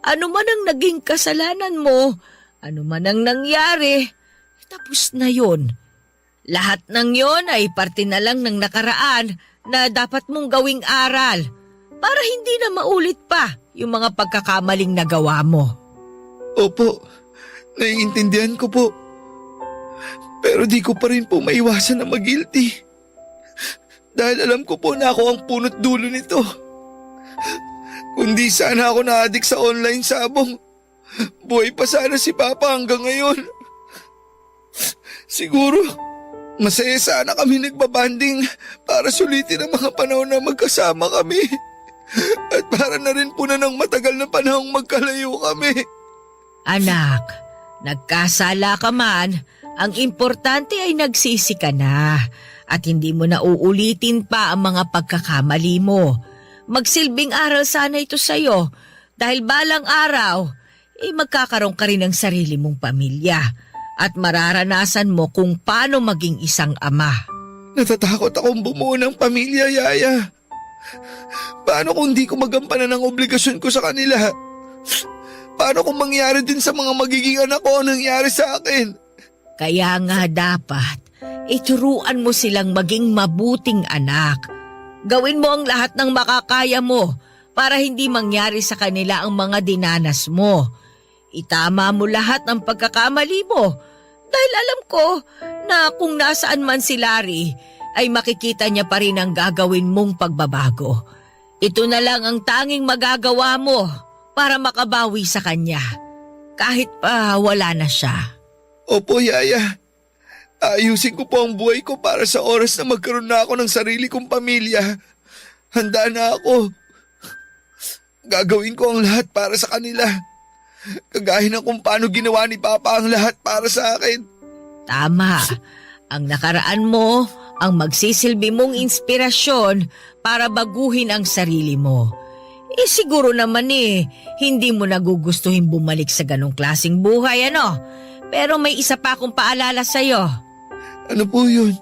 ano man ang naging kasalanan mo, ano man ang nangyari, tapos na yun. Lahat ng yon ay parte na lang ng nakaraan na dapat mong gawing aral. para hindi na maulit pa yung mga pagkakamaling nagawa mo. Opo, naiintindihan ko po. Pero di ko pa rin po maiwasan na mag-guilty. Dahil alam ko po na ako ang punot dulo nito. Kundi sana ako na-addict sa online sabong. Buhay pa sana si Papa hanggang ngayon. Siguro, masaya sana kami nagbabanding para sulitin ang mga panahon na magkasama kami. At para na rin po na ng matagal na panahong magkalayo kami. Anak, nagkasala ka man, ang importante ay nagsisi ka na at hindi mo na uulitin pa ang mga pagkakamali mo. Magsilbing aral sana ito sa'yo dahil balang araw, magkakaroon ka rin ng sarili mong pamilya at mararanasan mo kung paano maging isang ama. Natatakot akong bumuo ng pamilya, Yaya. Paano kung di ko magampanan ang obligasyon ko sa kanila? Paano kung mangyari din sa mga magiging anak ko ang nangyari sa akin? Kaya nga dapat, ituruan mo silang maging mabuting anak. Gawin mo ang lahat ng makakaya mo para hindi mangyari sa kanila ang mga dinanas mo. Itama mo lahat ng pagkakamali mo dahil alam ko na kung nasaan man si Larry ay makikita niya pa rin ang gagawin mong pagbabago. Ito na lang ang tanging magagawa mo para makabawi sa kanya kahit pa wala na siya. Opo, Yaya. Ayusin ko po ang buhay ko para sa oras na magkaroon na ako ng sarili kong pamilya. Handa na ako. Gagawin ko ang lahat para sa kanila. Kagaya ng kung paano ginawa ni Papa ang lahat para sa akin. Tama. Ang nakaraan mo ang magsisilbi mong inspirasyon para baguhin ang sarili mo. Siguro naman hindi mo nagugustuhin bumalik sa ganong klaseng buhay, ano? Pero may isa pa akong paalala sa'yo. Ano po yun?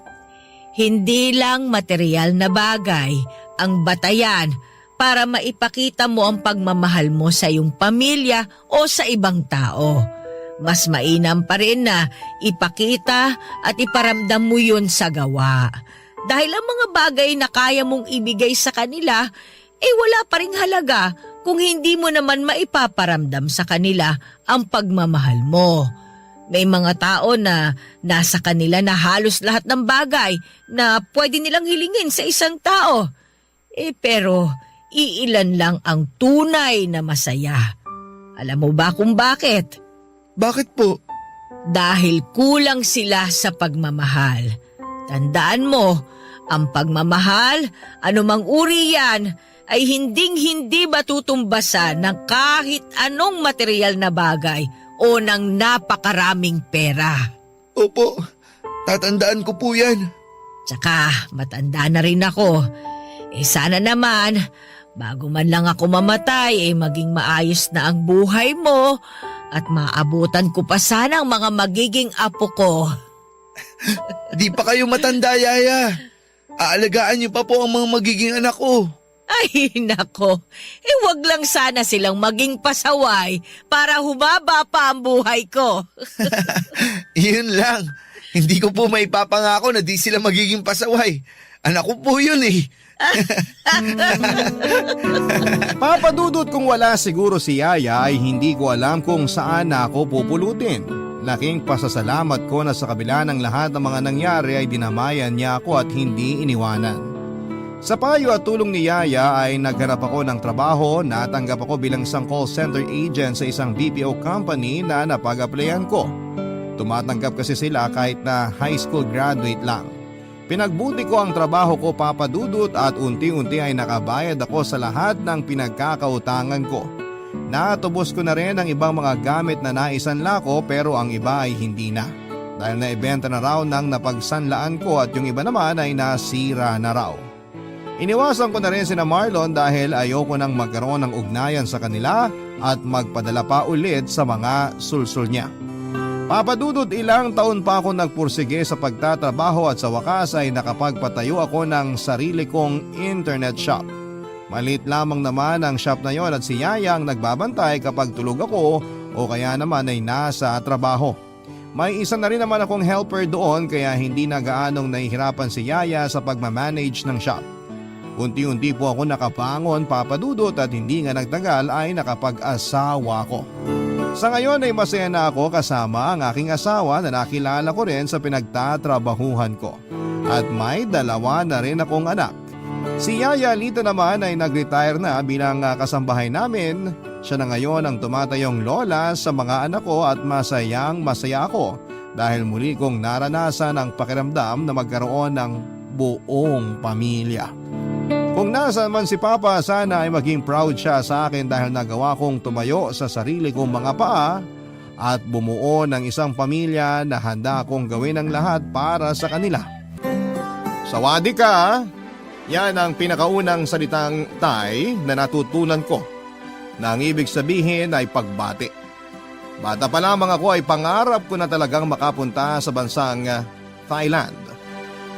Hindi lang material na bagay ang batayan para maipakita mo ang pagmamahal mo sa iyong pamilya o sa ibang tao. Mas mainam pa rin na ipakita at iparamdam mo yun sa gawa. Dahil ang mga bagay na kaya mong ibigay sa kanila, wala pa ring halaga kung hindi mo naman maipaparamdam sa kanila ang pagmamahal mo. May mga tao na nasa kanila na halos lahat ng bagay na pwede nilang hilingin sa isang tao. Pero iilan lang ang tunay na masaya. Alam mo ba kung bakit? Bakit po? Dahil kulang sila sa pagmamahal. Tandaan mo, ang pagmamahal, anumang uri yan, ay hinding-hindi matutumbasan ng kahit anong material na bagay o ng napakaraming pera. Opo, tatandaan ko po yan. Tsaka matanda na rin ako. Sana naman, bago man lang ako mamatay, maging maayos na ang buhay mo at maabutan ko pa sana ang mga magiging apo ko. Di pa kayo matanda, Yaya. Aalagaan niyo pa po ang mga magiging anak ko. Ay, nako. Wag lang sana silang maging pasaway para humaba pa ang buhay ko. Yun lang. Hindi ko po maipapangako na di sila magiging pasaway. Anak ko po yun Papadudot kung wala siguro si Yaya ay hindi ko alam kung saan na ako pupulutin. Laking pasasalamat ko na sa kabila ng lahat ng mga nangyari ay dinamayan niya ako at hindi iniwanan. Sa payo at tulong ni Yaya ay naghanap ako ng trabaho, natanggap ako bilang isang call center agent sa isang BPO company na napag-applyan ko. Tumatanggap kasi sila kahit na high school graduate lang. Pinagbuti ko ang trabaho ko, Papadudot, at unti-unti ay nakabayad ako sa lahat ng pinagkakautangan ko. Natubos ko na rin ang ibang mga gamit na naisanla ko pero ang iba ay hindi na. Dahil naibenta na raw ng napagsanlaan ko at yung iba naman ay nasira na raw. Iniwasan ko na rin sina Marlon dahil ayoko nang magkaroon ng ugnayan sa kanila at magpadala pa ulit sa mga sulsul niya. Papadudod, ilang taon pa ako nagpursige sa pagtatrabaho at sa wakas ay nakapagpatayo ako ng sarili kong internet shop. Maliit lamang naman ang shop na yon at si Yaya ang nagbabantay kapag tulog ako o kaya naman ay nasa trabaho. May isa na rin naman akong helper doon kaya hindi na gaanong nahihirapan si Yaya sa pagmamanage ng shop. Unti-unti po ako nakapangon, Papa Dudut, at hindi nga nagtagal ay nakapag-asawa ko. Sa ngayon ay masaya na ako kasama ang aking asawa na nakilala ko rin sa pinagtatrabahuhan ko. At may 2 na rin akong anak. Si Yaya Lito naman ay nag-retire na bilang kasambahay namin. Siya na ngayon ang tumatayong lola sa mga anak ko at masayang masaya ako dahil muli kong naranasan ang pakiramdam na magkaroon ng buong pamilya. Kung nasaan man si Papa, sana ay maging proud siya sa akin dahil nagawa kong tumayo sa sarili kong mga paa at bumuo ng isang pamilya na handa kong gawin ang lahat para sa kanila. Sawadi ka! Yan ang pinakaunang salitang Thai na natutunan ko na ang ibig sabihin ay pagbati. Bata pa lamang ako ay pangarap ko na talagang makapunta sa bansang Thailand.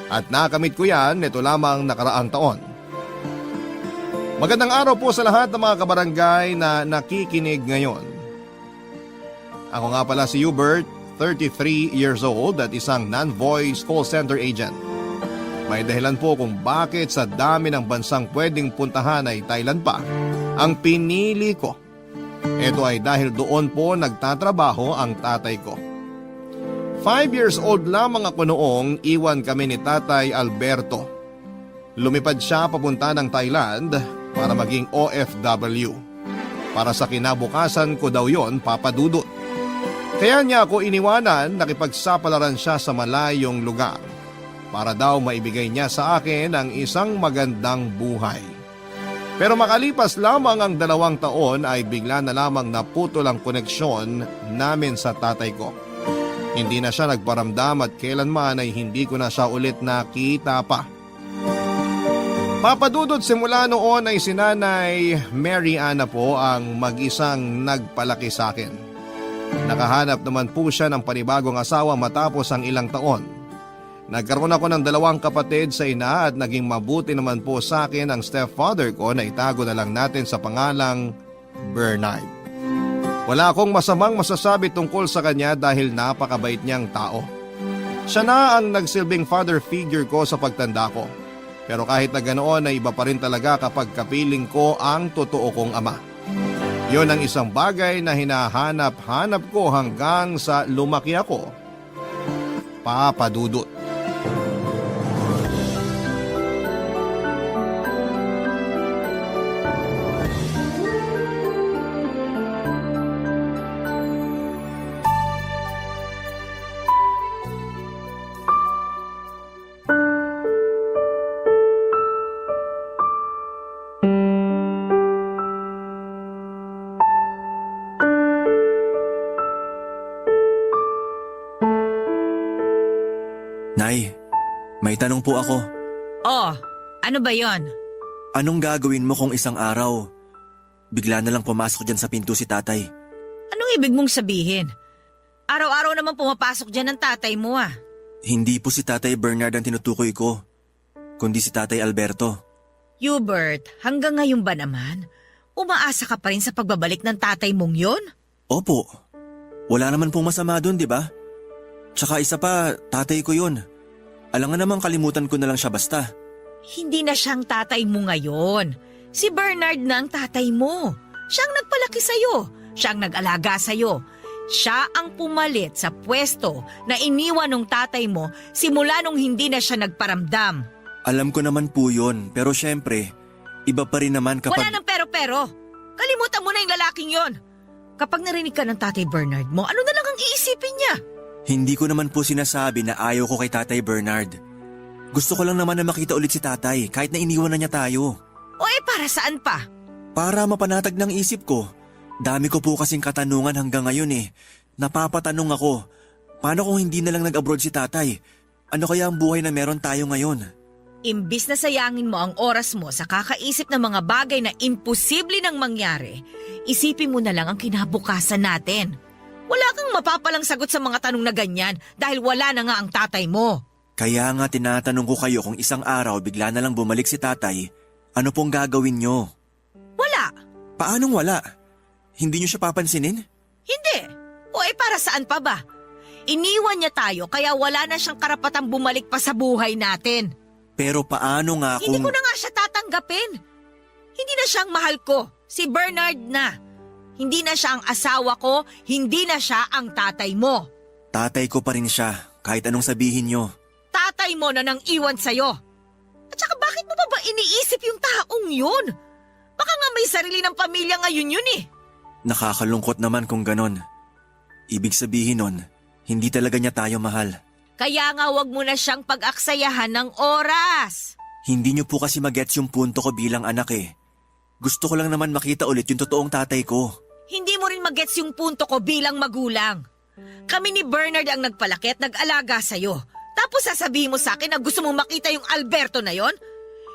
At nakamit ko yan nito lamang nakaraang taon. Magandang araw po sa lahat ng mga kabarangay na nakikinig ngayon. Ako nga pala si Hubert, 33 years old at isang non-voice call center agent. May dahilan po kung bakit sa dami ng bansang pwedeng puntahan ay Thailand pa ang pinili ko. Ito ay dahil doon po nagtatrabaho ang tatay ko. 5 years old lamang ako noong iwan kami ni Tatay Alberto. Lumipad siya papunta ng Thailand para maging OFW. Para sa kinabukasan ko daw yon, Papa Dudut. Kaya niya ako iniwanan, nakipagsapalaran siya sa malayong lugar para daw maibigay niya sa akin ang isang magandang buhay. Pero makalipas lamang ang 2 taon ay bigla na lamang naputol ang koneksyon namin sa tatay ko. Hindi na siya nagparamdam at kailanman ay hindi ko na siya ulit nakita pa. Papa Dudut, simula noon ay si Nanay Mary Ana po ang mag-isang nagpalaki sa akin. Nakahanap naman po siya ng panibagong asawa matapos ang ilang taon. Nagkaroon ako ng 2 kapatid sa ina at naging mabuti naman po sa akin ang stepfather ko na itago na lang natin sa pangalang Bernard. Wala akong masamang masasabi tungkol sa kanya dahil napakabait niyang tao. Siya na ang nagsilbing father figure ko sa pagtanda ko. Pero kahit na ganoon ay iba pa rin talaga kapag kapiling ko ang totoo kong ama. Yon ang isang bagay na hinahanap-hanap ko hanggang sa lumaki ako. Papa Dudut. Nay, may tanong po ako. Oh, ano ba yon? Anong gagawin mo kung isang araw, bigla na lang pumasok dyan sa pinto si tatay? Anong ibig mong sabihin? Araw-araw naman pumapasok dyan ang tatay mo ah. Hindi po si Tatay Bernard ang tinutukoy ko, kundi si Tatay Alberto. Hubert, hanggang ngayon ba naman? Umaasa ka pa rin sa pagbabalik ng tatay mong yon? Opo, wala naman pong masama dun, di ba? Tsaka isa pa, tatay ko yun. Alangan naman kalimutan ko na lang siya basta. Hindi na siyang tatay mo ngayon. Si Bernard na ang tatay mo. Siyang nagpalaki sa'yo. Siyang nag-alaga sa'yo. Siya ang pumalit sa pwesto na iniwan ng tatay mo simula nung hindi na siya nagparamdam. Alam ko naman po yun, pero syempre, iba pa rin naman kapag… Wala nang pero-pero. Kalimutan mo na yung lalaking yon. Kapag narinig ka ng tatay Bernard mo, ano na lang ang iisipin niya? Hindi ko naman po sinasabi na ayaw ko kay Tatay Bernard. Gusto ko lang naman na makita ulit si tatay kahit na iniwan na niya tayo. O para saan pa? Para mapanatag ng isip ko. Dami ko po kasing katanungan hanggang ngayon eh. Napapatanong ako, paano kung hindi na lang nag-abroad si tatay? Ano kaya ang buhay na meron tayo ngayon? Imbis na sayangin mo ang oras mo sa kakaisip ng mga bagay na imposible nang mangyari, isipin mo na lang ang kinabukasan natin. Wala kang mapapalang sagot sa mga tanong na ganyan dahil wala na nga ang tatay mo. Kaya nga tinatanong ko kayo kung isang araw bigla na lang bumalik si tatay, ano pong gagawin nyo? Wala. Paanong wala? Hindi nyo siya papansinin? Hindi. O para saan pa ba? Iniwan niya tayo kaya wala na siyang karapatang bumalik pa sa buhay natin. Pero paano nga Hindi kung... ko na nga siya tatanggapin. Hindi na siyang mahal ko. Si Bernard na. Hindi na siya ang asawa ko, hindi na siya ang tatay mo. Tatay ko pa rin siya, kahit anong sabihin nyo. Tatay mo na nang iwan sa'yo. At saka bakit mo pa ba iniisip yung taong yun? Baka nga may sarili ng pamilya ngayon yun eh. Nakakalungkot naman kung ganon. Ibig sabihin nun, hindi talaga niya tayo mahal. Kaya nga wag mo na siyang pag-aksayahan ng oras. Hindi niyo po kasi magets yung punto ko bilang anak eh. Gusto ko lang naman makita ulit yung totoong tatay ko. Hindi mo rin magets yung punto ko bilang magulang. Kami ni Bernard ang nagpalaki at nag-alaga sa'yo. Tapos sasabihin mo sa akin na gusto mong makita yung Alberto na yon?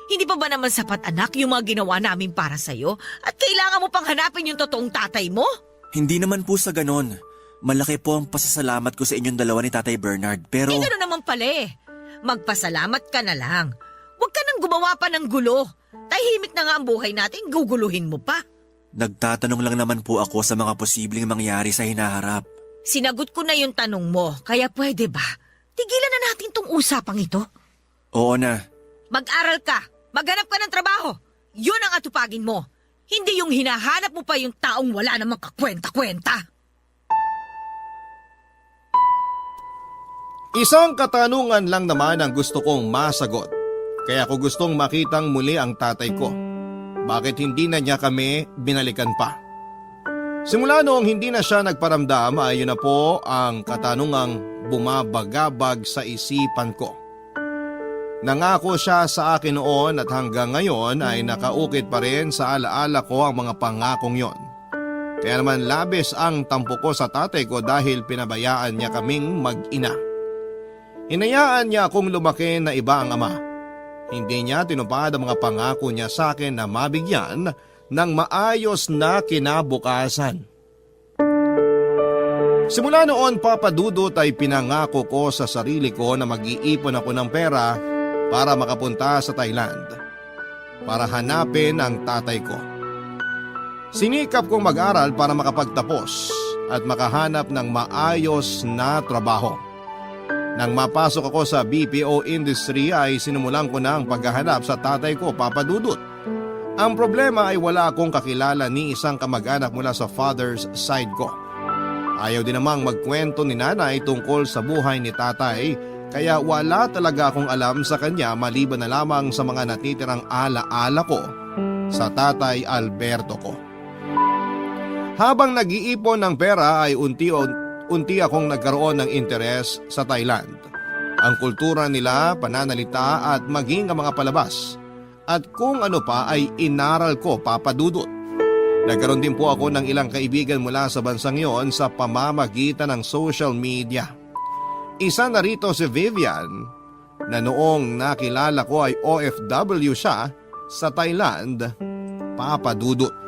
Hindi pa ba naman sapat anak yung mga ginawa namin para sa'yo? At kailangan mo pang hanapin yung totoong tatay mo? Hindi naman po sa ganon. Malaki po ang pasasalamat ko sa inyong dalawa ni Tatay Bernard, pero... Hindi gano'n naman pala eh. Magpasalamat ka na lang. Huwag ka nang gumawa pa ng gulo. Tahimik na nga ang buhay natin, guguluhin mo pa. Nagtatanong lang naman po ako sa mga posibleng mangyari sa hinaharap. Sinagot ko na yung tanong mo, kaya pwede ba? Tigilan na natin tong usapang ito. Oo na. Mag-aral ka, maghanap ka ng trabaho. Yun ang atupagin mo. Hindi yung hinahanap mo pa yung taong wala namang kakwenta-kwenta. Isang katanungan lang naman ang gusto kong masagot. Kaya ko gustong makitang muli ang tatay ko. Bakit hindi na niya kami binalikan pa? Simula noong hindi na siya nagparamdam ay yun na po ang katanungang bumabagabag sa isipan ko. Nangako siya sa akin noon at hanggang ngayon ay nakaukit pa rin sa alaala ko ang mga pangakong yon. Kaya naman labis ang tampo ko sa tatay ko dahil pinabayaan niya kaming mag-ina. Hinayaan niya akong lumaki na iba ang ama. Hindi niya tinupad ang mga pangako niya sa akin na mabigyan ng maayos na kinabukasan. Simula noon, Papa Dudut, ay pinangako ko sa sarili ko na mag-iipon ako ng pera para makapunta sa Thailand para hanapin ang tatay ko. Sinikap kong mag-aral para makapagtapos at makahanap ng maayos na trabaho. Nang mapasok ako sa BPO industry ay sinimulan ko na ang paghahanap sa tatay ko, Papa Dudut. Ang problema ay wala akong kakilala ni isang kamag-anak mula sa father's side ko. Ayaw din namang magkwento ni nanay tungkol sa buhay ni tatay, kaya wala talaga akong alam sa kanya maliban na lamang sa mga natitirang ala-ala ko sa tatay Alberto ko. Habang nag-iipon ng pera ay unti akong nagkaroon ng interes sa Thailand. Ang kultura nila, pananalita at maging ang mga palabas. At kung ano pa ay inaral ko, Papa Dudut. Nagkaroon din po ako ng ilang kaibigan mula sa bansang yon sa pamamagitan ng social media. Isa na rito si Vivian na noong nakilala ko ay OFW siya sa Thailand, Papa Dudut.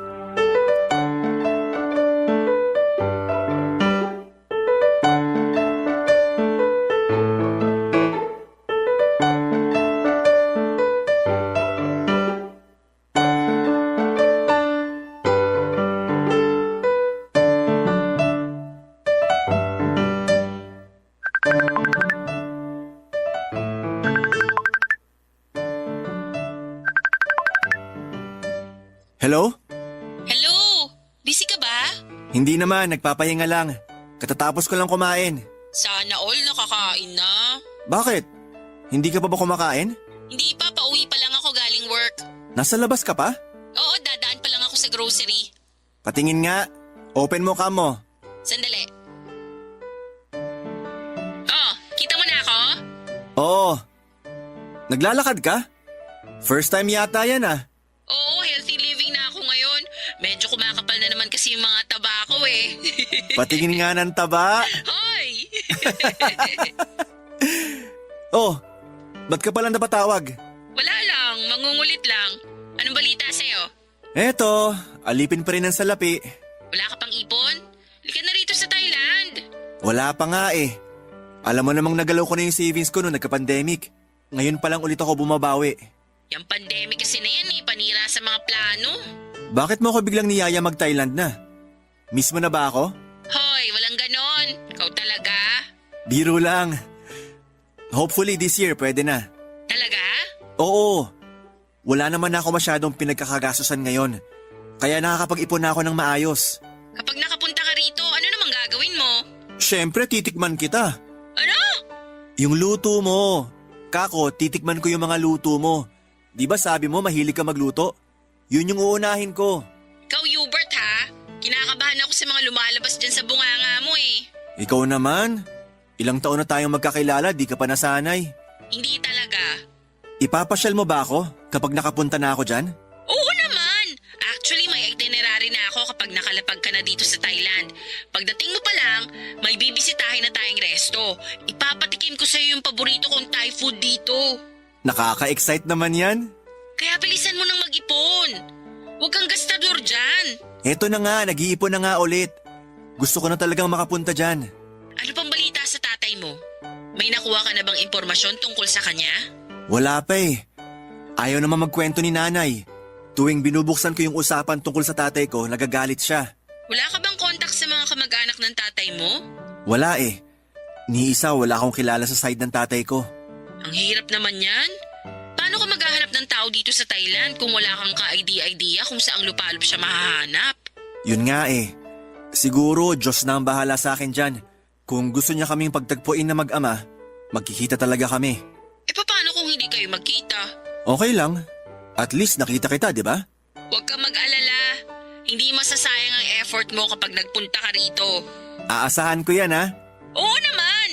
Hello? Hello? Busy ka ba? Hindi naman, nagpapahinga lang. Katatapos ko lang kumain. Sana all nakakain na. Bakit? Hindi ka pa ba kumakain? Hindi pa, pauwi pa lang ako galing work. Nasa labas ka pa? Oo, dadaan pa lang ako sa grocery. Patingin nga. Open mo cam mo. Sandali. Oh, kita mo na ako? Oo. Naglalakad ka? First time yata yan ah. Oo, healthy living na ako ngayon. Medyo kumakapal na naman kasi yung mga taba ko eh. Patingin nga ng taba. Hoy! Oh, ba't ka palang napatawag? Wala lang, mangungulit lang. Anong balita sa'yo? Eto, alipin pa rin ang salapi. Wala ka pang ipon? Lika na rito sa Thailand. Wala pa nga eh. Alam mo namang nagalaw ko na yung savings ko noong nagka-pandemic. Ngayon pa lang ulit ako bumabawi. Yung pandemic kasi na yan eh, panira sa mga plano. Bakit mo ako biglang niyaya mag-Thailand na? Miss mo na ba ako? Hoy, walang ganon. Ikaw talaga? Biro lang. Hopefully this year pwede na. Talaga? Oo, wala naman ako masyadong pinagkakagastusan ngayon. Kaya nakakapag-ipon na ako ng maayos. Kapag nakapunta ka rito, ano namang gagawin mo? Siyempre, titikman kita. Ano? Yung luto mo. Kako, titikman ko yung mga luto mo. Di ba sabi mo mahilig ka magluto? Yun yung uunahin ko. Ikaw, Hubert, ha? Kinakabahan ako sa mga lumalabas dyan sa bunganga mo eh. Ikaw naman? Ilang taon na tayong magkakilala, di ka pa nasanay. Hindi talaga. Ipapasyal mo ba ako kapag nakapunta na ako dyan? Oo naman. Actually, may itinerary na ako kapag nakalapag ka na dito sa Thailand. Pagdating mo pa lang, may bibisitahin na tayong resto. Ipapatikim ko sa'yo yung paborito kong Thai food dito. Nakaka-excite naman yan. Kaya bilisan mo nang mag-ipon. Huwag kang gastador dyan. Eto na nga, nag-iipon na nga ulit. Gusto ko na talagang makapunta dyan. Ano pang balita sa tatay mo? May nakuha ka na bang impormasyon tungkol sa kanya? Wala pa eh. Ayaw naman magkwento ni nanay. Tuwing binubuksan ko yung usapan tungkol sa tatay ko, nagagalit siya. Wala ka bang kontak sa mga kamag-anak ng tatay mo? Wala eh. Ni isa wala akong kilala sa side ng tatay ko. Ang hirap naman yan. Paano ka maghahanap ng tao dito sa Thailand kung wala kang ka-idea kung saang lupalop siya mahahanap? Yun nga eh. Siguro Diyos na ang bahala sa akin dyan. Kung gusto niya kaming pagtagpuin na mag-ama, magkikita talaga kami. E paano kung hindi kayo magkita? Okay lang. At least nakita kita, di ba? Huwag kang mag-alala. Hindi masasayang ang effort mo kapag nagpunta ka rito. Aasahan ko yan ha. Oo naman!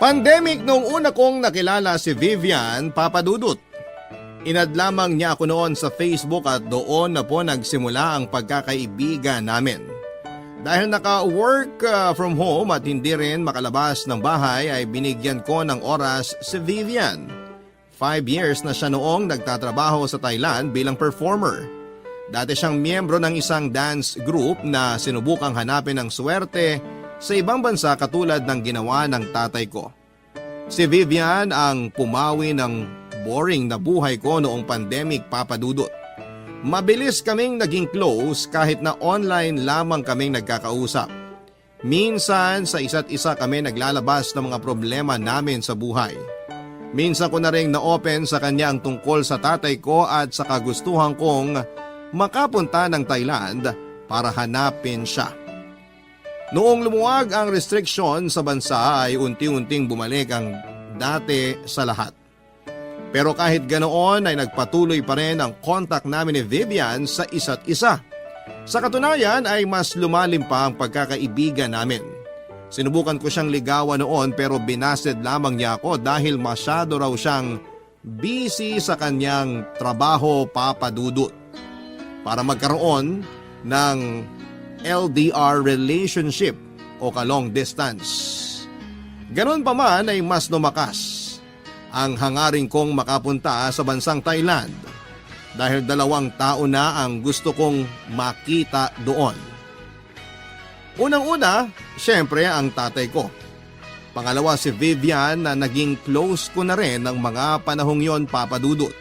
Pandemic nung una kong nakilala si Vivian Papadudut. Inad lamang niya ako noon sa Facebook at doon na po nagsimula ang pagkakaibigan namin. Dahil naka-work from home at hindi rin makalabas ng bahay ay binigyan ko ng oras si Vivian. 5 years na siya noong nagtatrabaho sa Thailand bilang performer. Dati siyang miyembro ng isang dance group na sinubukang hanapin ng swerte sa ibang bansa katulad ng ginawa ng tatay ko. Si Vivian ang pumawi ng boring na buhay ko noong pandemic, Papadudot. Mabilis kaming naging close kahit na online lamang kaming nagkakausap. Minsan sa isa't isa kami naglalabas ng mga problema namin sa buhay. Minsan ko na rin na-open sa kanya ang tungkol sa tatay ko at sa kagustuhan kong makapunta ng Thailand para hanapin siya. Noong lumuwag ang restriction sa bansa ay unti-unting bumalik ang dati sa lahat. Pero kahit ganoon ay nagpatuloy pa rin ang contact namin ni Vivian sa isa't isa. Sa katunayan ay mas lumalim pa ang pagkakaibigan namin. Sinubukan ko siyang ligawan noon pero binasted lamang niya ako dahil masyado raw siyang busy sa kanyang trabaho, Papadudut. Para magkaroon ng LDR relationship o ka-long distance. Ganon pa man ay mas lumakas ang hangarin kong makapunta sa bansang Thailand dahil 2 taon na ang gusto kong makita doon. Unang-una, syempre ang tatay ko. Pangalawa si Vivian na naging close ko na rin ng mga panahong yon, Papadudut.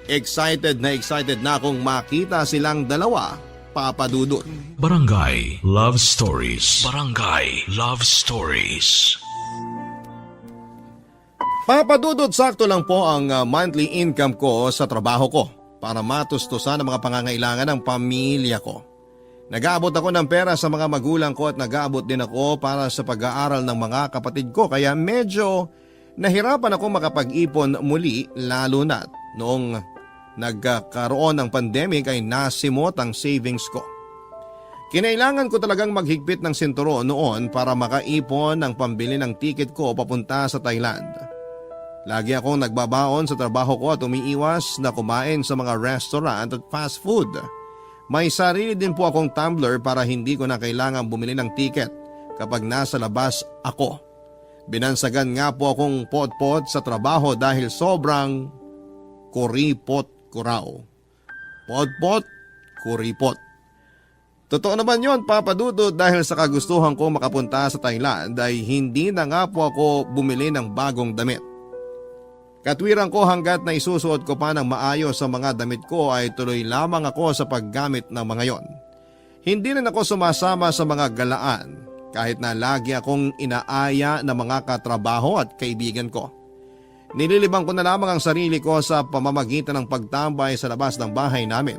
Excited na akong makita silang dalawa, Papadudut. Barangay Love Stories. Barangay Love Stories. Papadudot, sakto lang po ang monthly income ko sa trabaho ko para matustusan ang mga pangangailangan ng pamilya ko. Nag-aabot ako ng pera sa mga magulang ko at nag-aabot din ako para sa pag-aaral ng mga kapatid ko kaya medyo nahirapan ako makapag-ipon muli lalo na noong nagkaroon ng pandemic ay nasimot ang savings ko. Kinailangan ko talagang maghigpit ng sinturon noon para makaipon ng pambili ng ticket ko papunta sa Thailand. Lagi akong nagbabaon sa trabaho ko at umiiwas na kumain sa mga restaurant at fast food. May sarili din po akong tumbler para hindi ko na kailangan bumili ng ticket kapag nasa labas ako. Binansagan nga po akong pot-pot sa trabaho dahil sobrang kuripot ko raw. Pot-pot, kuripot. Totoo naman yon, Papadudot, dahil sa kagustuhan ko makapunta sa Thailand ay hindi na nga po ako bumili ng bagong damit. Katwiran ko hanggat na isusuot ko pa ng maayos sa mga damit ko ay tuloy lamang ako sa paggamit ng mga yon. Hindi rin ako sumasama sa mga galaan kahit na lagi akong inaaya ng mga katrabaho at kaibigan ko. Nililibang ko na lamang ang sarili ko sa pamamagitan ng pagtambay sa labas ng bahay namin.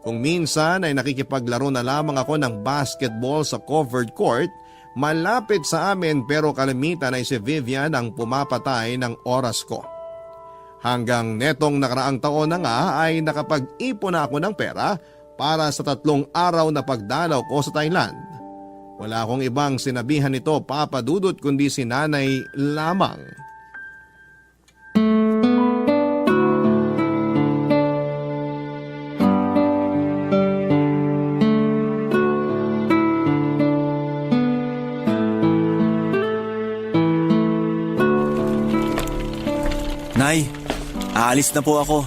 Kung minsan ay nakikipaglaro na lamang ako ng basketball sa covered court malapit sa amin, pero kalimitan ay si Vivian ang pumapatay ng oras ko. Hanggang netong nakaraang taon na nga ay nakapag-ipon na ako ng pera para sa 3 araw na pagdalaw ko sa Thailand. Wala akong ibang sinabihan nito, Papa Dudut, kundi si nanay lamang. Nay, aalis na po ako.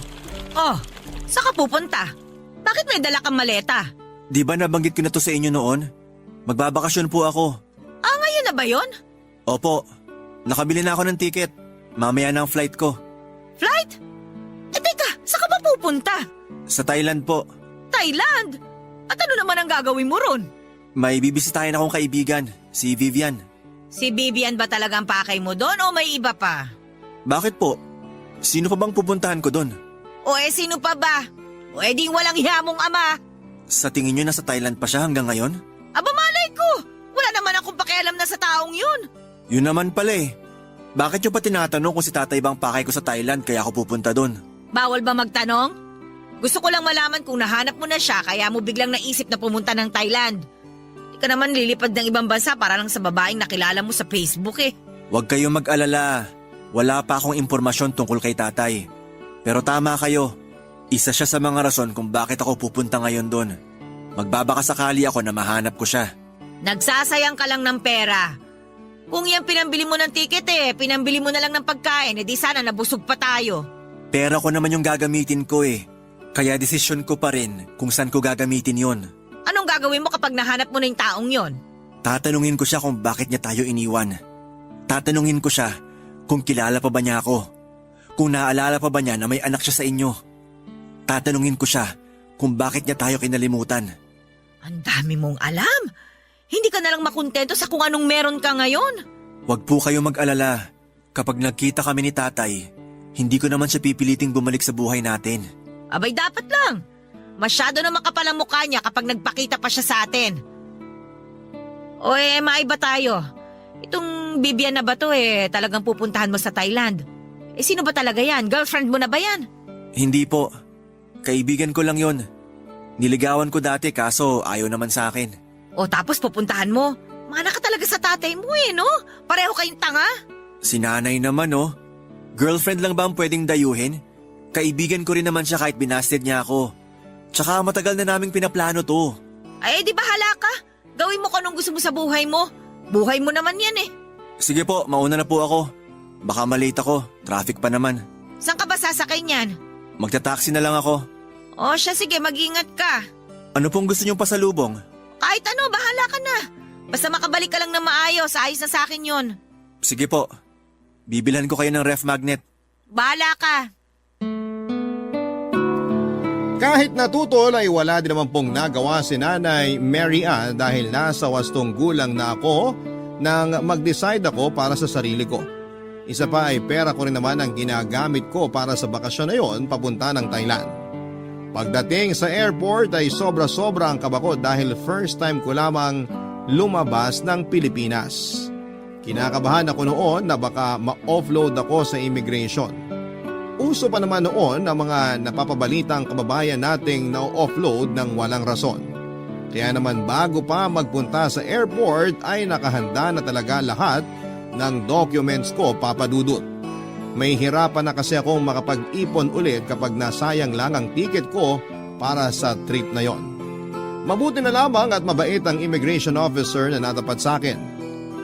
Oh, saan ka pupunta? Bakit may dala kang maleta? Di ba nabanggit ko na to sa inyo noon? Magbabakasyon po ako. Ah, ngayon na ba yon? Opo, nakabili na ako ng ticket. Mamaya na ang flight ko. Flight? Eh teka, saan ka ba pupunta? Sa Thailand po. Thailand? At ano naman ang gagawin mo ron? May bibisitahin akong kaibigan, si Vivian. Si Vivian ba talaga ang pakay mo doon o may iba pa? Bakit po? Sino pa bang pupuntahan ko doon? O sino pa ba? O di walang hiyamong ama. Sa tingin nyo nasa Thailand pa siya hanggang ngayon? Aba malay ko, wala naman akong pakialam na sa taong yun. Yun naman pala eh. Bakit nyo pa tinatanong kung si tatay bang pakay ko sa Thailand kaya ako pupunta doon? Bawal ba magtanong? Gusto ko lang malaman kung nahanap mo na siya kaya mo biglang naisip na pumunta ng Thailand. Di ka naman lilipad ng ibang bansa para lang sa babaeng nakilala mo sa Facebook eh. Huwag kayong mag-alala. Wala pa akong impormasyon tungkol kay tatay. Pero tama kayo. Isa siya sa mga rason kung bakit ako pupunta ngayon doon. Magbabaka sakali ako na mahanap ko siya. Nagsasayang ka lang ng pera. Kung yan pinambili mo ng tiket pinambili mo na lang ng pagkain, di sana nabusog pa tayo. Pera ko naman yung gagamitin ko eh. Kaya desisyon ko pa rin kung saan ko gagamitin yon. Anong gagawin mo kapag nahanap mo na yung taong yon? Tatanungin ko siya kung bakit niya tayo iniwan. Tatanungin ko siya kung kilala pa ba niya ako. Kung naalala pa ba niya na may anak siya sa inyo. Tatanungin ko siya kung bakit niya tayo kinalimutan. Ang dami mong alam. Hindi ka nalang makontento sa kung anong meron ka ngayon. Huwag po kayo mag-alala. Kapag nagkita kami ni tatay, hindi ko naman siya pipiliting bumalik sa buhay natin. Abay dapat lang. Masyado na makapal ang mukha niya kapag nagpakita pa siya sa atin. O maiba tayo. Itong Vivian na ba to talagang pupuntahan mo sa Thailand? Sino ba talaga yan? Girlfriend mo na ba yan? Hindi po. Kaibigan ko lang yon. Niligawan ko dati kaso ayaw naman sa akin. O tapos pupuntahan mo? Mana ka talaga sa tatay mo no? Pareho kayong tanga. Si nanay naman Girlfriend lang ba ang pwedeng dayuhin? Kaibigan ko rin naman siya kahit binasted niya ako. Tsaka matagal na naming pinaplano to. Ay di bahala ka. Gawin mo kung anong gusto mo sa buhay mo. Buhay mo naman yan Sige po, mauna na po ako. Baka malate ako, traffic pa naman. Saan ka ba sasakay niyan? Magta-taxi na lang ako. O siya sige, mag-ingat ka. Ano pong gusto niyong pasalubong? Kahit ano, bahala ka na. Basta makabalik ka lang na maayos, ayos na sa akin yon. Sige po, bibilhan ko kayo ng ref magnet. Bahala ka. Kahit natutol ay wala din naman pong nagawa si Nanay Mary Ann dahil nasa wastong gulang na ako nang mag-decide ako para sa sarili ko. Isa pa ay pera ko rin naman ang ginagamit ko para sa bakasyon na yon papunta ng Thailand. Pagdating sa airport ay sobra-sobra ang kaba ko dahil first time ko lamang lumabas ng Pilipinas. Kinakabahan ako noon na baka ma-offload ako sa immigration. Uso pa naman noon ang mga napapabalitang kababayan nating na-offload ng walang rason. Kaya naman bago pa magpunta sa airport ay nakahanda na talaga lahat ng documents ko, Papa Dudut. May hirapan na kasi akong makapag-ipon ulit kapag nasayang lang ang ticket ko para sa trip na yon. Mabuti na lamang at mabait ang immigration officer na natapat sa akin.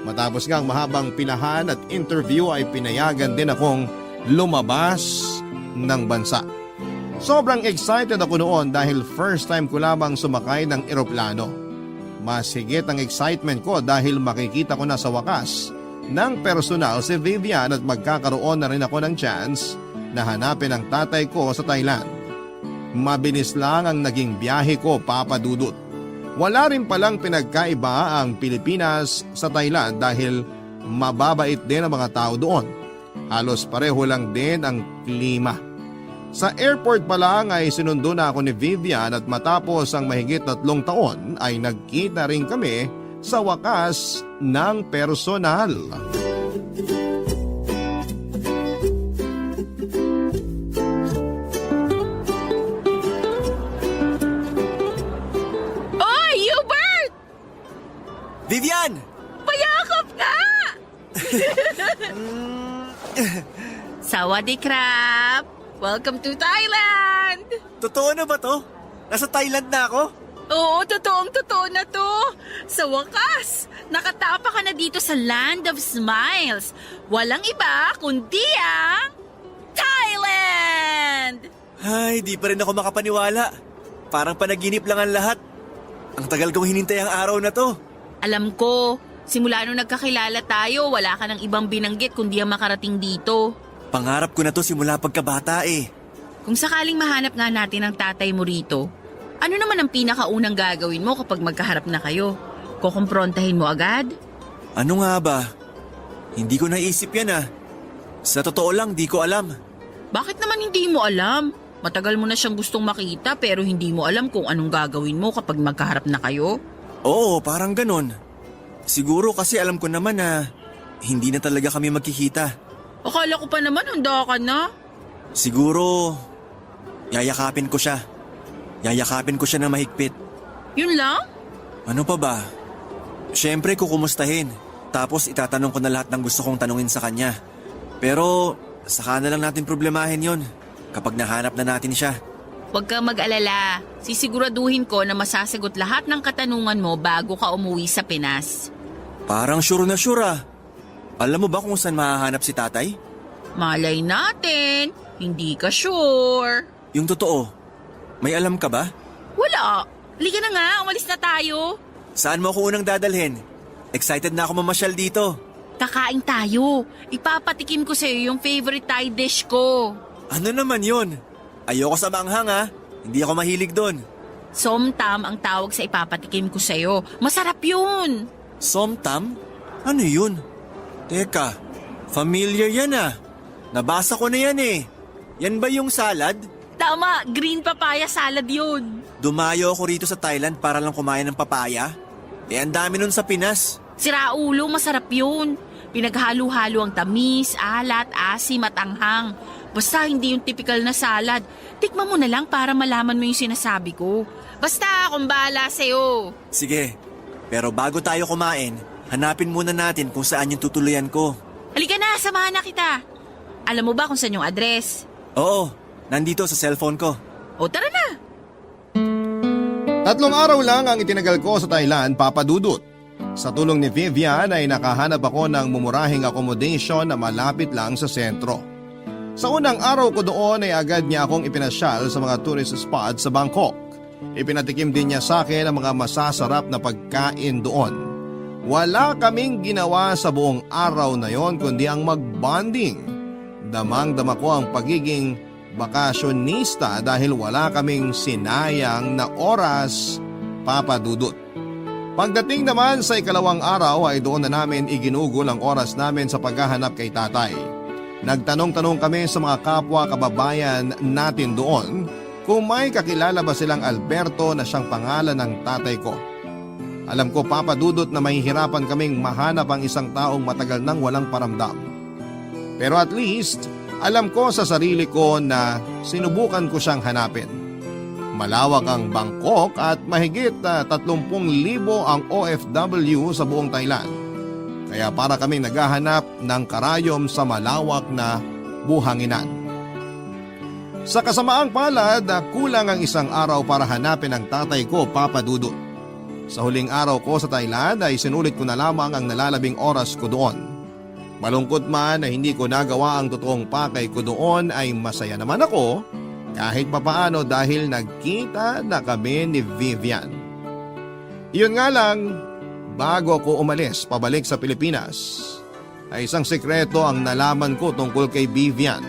Matapos ngang mahabang pilahan at interview ay pinayagan din akong lumabas ng bansa. Sobrang excited ako noon dahil first time ko lamang sumakay ng eroplano. Mas higit ang excitement ko dahil makikita ko na sa wakas ng personal si Vivian at magkakaroon na rin ako ng chance na hanapin ang tatay ko sa Thailand. Mabilis lang ang naging biyahe ko, Papa Dudut. Wala rin palang pinagkaiba ang Pilipinas sa Thailand dahil mababait din ang mga tao doon. Halos pareho lang din ang klima. Sa airport pa lang ay sinundo na ako ni Vivian at matapos ang mahigit 3 taon ay nagkita rin kami sa wakas ng personal. Oy, Hubert! Vivian! Payakap nga! Sawadee krap! Welcome to Thailand! Totoo na ba to? Nasa Thailand na ako? Oo, totoo na to. Sa wakas, nakatapa ka na dito sa Land of Smiles. Walang iba kundi ang Thailand! Ay, di pa rin ako makapaniwala. Parang panaginip lang ang lahat. Ang tagal kong hinintay ang araw na to. Alam ko, simula nung nagkakilala tayo, wala ka ng ibang binanggit kundi ang makarating dito. Pangarap ko na to simula pagkabata eh. Kung sakaling mahanap nga natin ang tatay mo rito, ano naman ang pinakaunang gagawin mo kapag magkaharap na kayo? Kukumprontahin mo agad? Ano nga ba? Hindi ko naisip yan ah. Sa totoo lang, di ko alam. Bakit naman hindi mo alam? Matagal mo na siyang gustong makita pero hindi mo alam kung anong gagawin mo kapag magkaharap na kayo? Oo, parang ganon. Siguro kasi alam ko naman na hindi na talaga kami magkikita. Akala ko pa naman handa ka na. Siguro, yayakapin ko siya. Yayakapin ko siya na mahigpit. Yun lang? Ano pa ba? Siyempre kukumustahin. Tapos itatanong ko na lahat ng gusto kong tanungin sa kanya. Pero saka na lang natin problemahin yon kapag nahanap na natin siya. Huwag kang mag-alala. Sisiguraduhin ko na masasagot lahat ng katanungan mo bago ka umuwi sa Pinas. Parang sure na sure ah. Alam mo ba kung saan mahahanap si tatay? Malay natin. Hindi ka sure. Yung totoo, may alam ka ba? Wala. Liga na nga, umalis na tayo. Saan mo ako unang dadalhin? Excited na ako mamasyal dito. Kakain tayo. Ipapatikim ko sa'yo yung favorite Thai dish ko. Ano naman yon? Ayoko sa manghang ha. Hindi ako mahilig doon. Somtam ang tawag sa ipapatikim ko sa'yo. Masarap yun. Somtam? Ano yun? Teka, familiar yan ah. Nabasa ko na yan eh. Yan ba yung salad? Tama, green papaya salad yun. Dumayo ako rito sa Thailand para lang kumain ng papaya. Eh ang dami nun sa Pinas. Siraulo, masarap yun. Pinaghalo-halo ang tamis, alat, asim at anghang. Basta hindi yung typical na salad. Tikman mo na lang para malaman mo yung sinasabi ko. Basta akong bahala sa'yo. Sige, pero bago tayo kumain, hanapin muna natin kung saan yung tutuluyan ko. Halika na, samahan na kita. Alam mo ba kung saan yung address? Oo, nandito sa cellphone ko. O tara na. 3 araw lang ang itinagal ko sa Thailand, Papa Dudut. Sa tulong ni Vivian ay nakahanap ako ng mumurahing accommodation na malapit lang sa sentro. Sa unang araw ko doon ay agad niya akong ipinasyal sa mga tourist spot sa Bangkok. Ipinatikim din niya sa akin ang mga masasarap na pagkain doon. Wala kaming ginawa sa buong araw na yon kundi ang mag-bonding. Damang-dama ko ang pagiging bakasyonista dahil wala kaming sinayang na oras, Papa Dudut. Pagdating naman sa 2nd araw ay doon na namin iginugol ang oras namin sa paghahanap kay tatay. Nagtanong-tanong kami sa mga kapwa kababayan natin doon kung may kakilala ba silang Alberto na siyang pangalan ng tatay ko. Alam ko, Papa Dudut, na mahihirapan kaming mahanap ang isang taong matagal nang walang paramdam. Pero at least, alam ko sa sarili ko na sinubukan ko siyang hanapin. Malawak ang Bangkok at mahigit 30,000 ang OFW sa buong Thailand. Kaya para kaming naghahanap ng karayom sa malawak na buhanginan. Sa kasamaang palad, kulang ang 1 araw para hanapin ang tatay ko, Papa Dudut. Sa huling araw ko sa Thailand ay sinulit ko na lamang ang nalalabing oras ko doon. Malungkot man na hindi ko nagawa ang totoong pakay ko doon ay masaya naman ako kahit papaano dahil nagkita na kami ni Vivian. Iyon nga lang, bago ako umalis pabalik sa Pilipinas, ay isang sekreto ang nalaman ko tungkol kay Vivian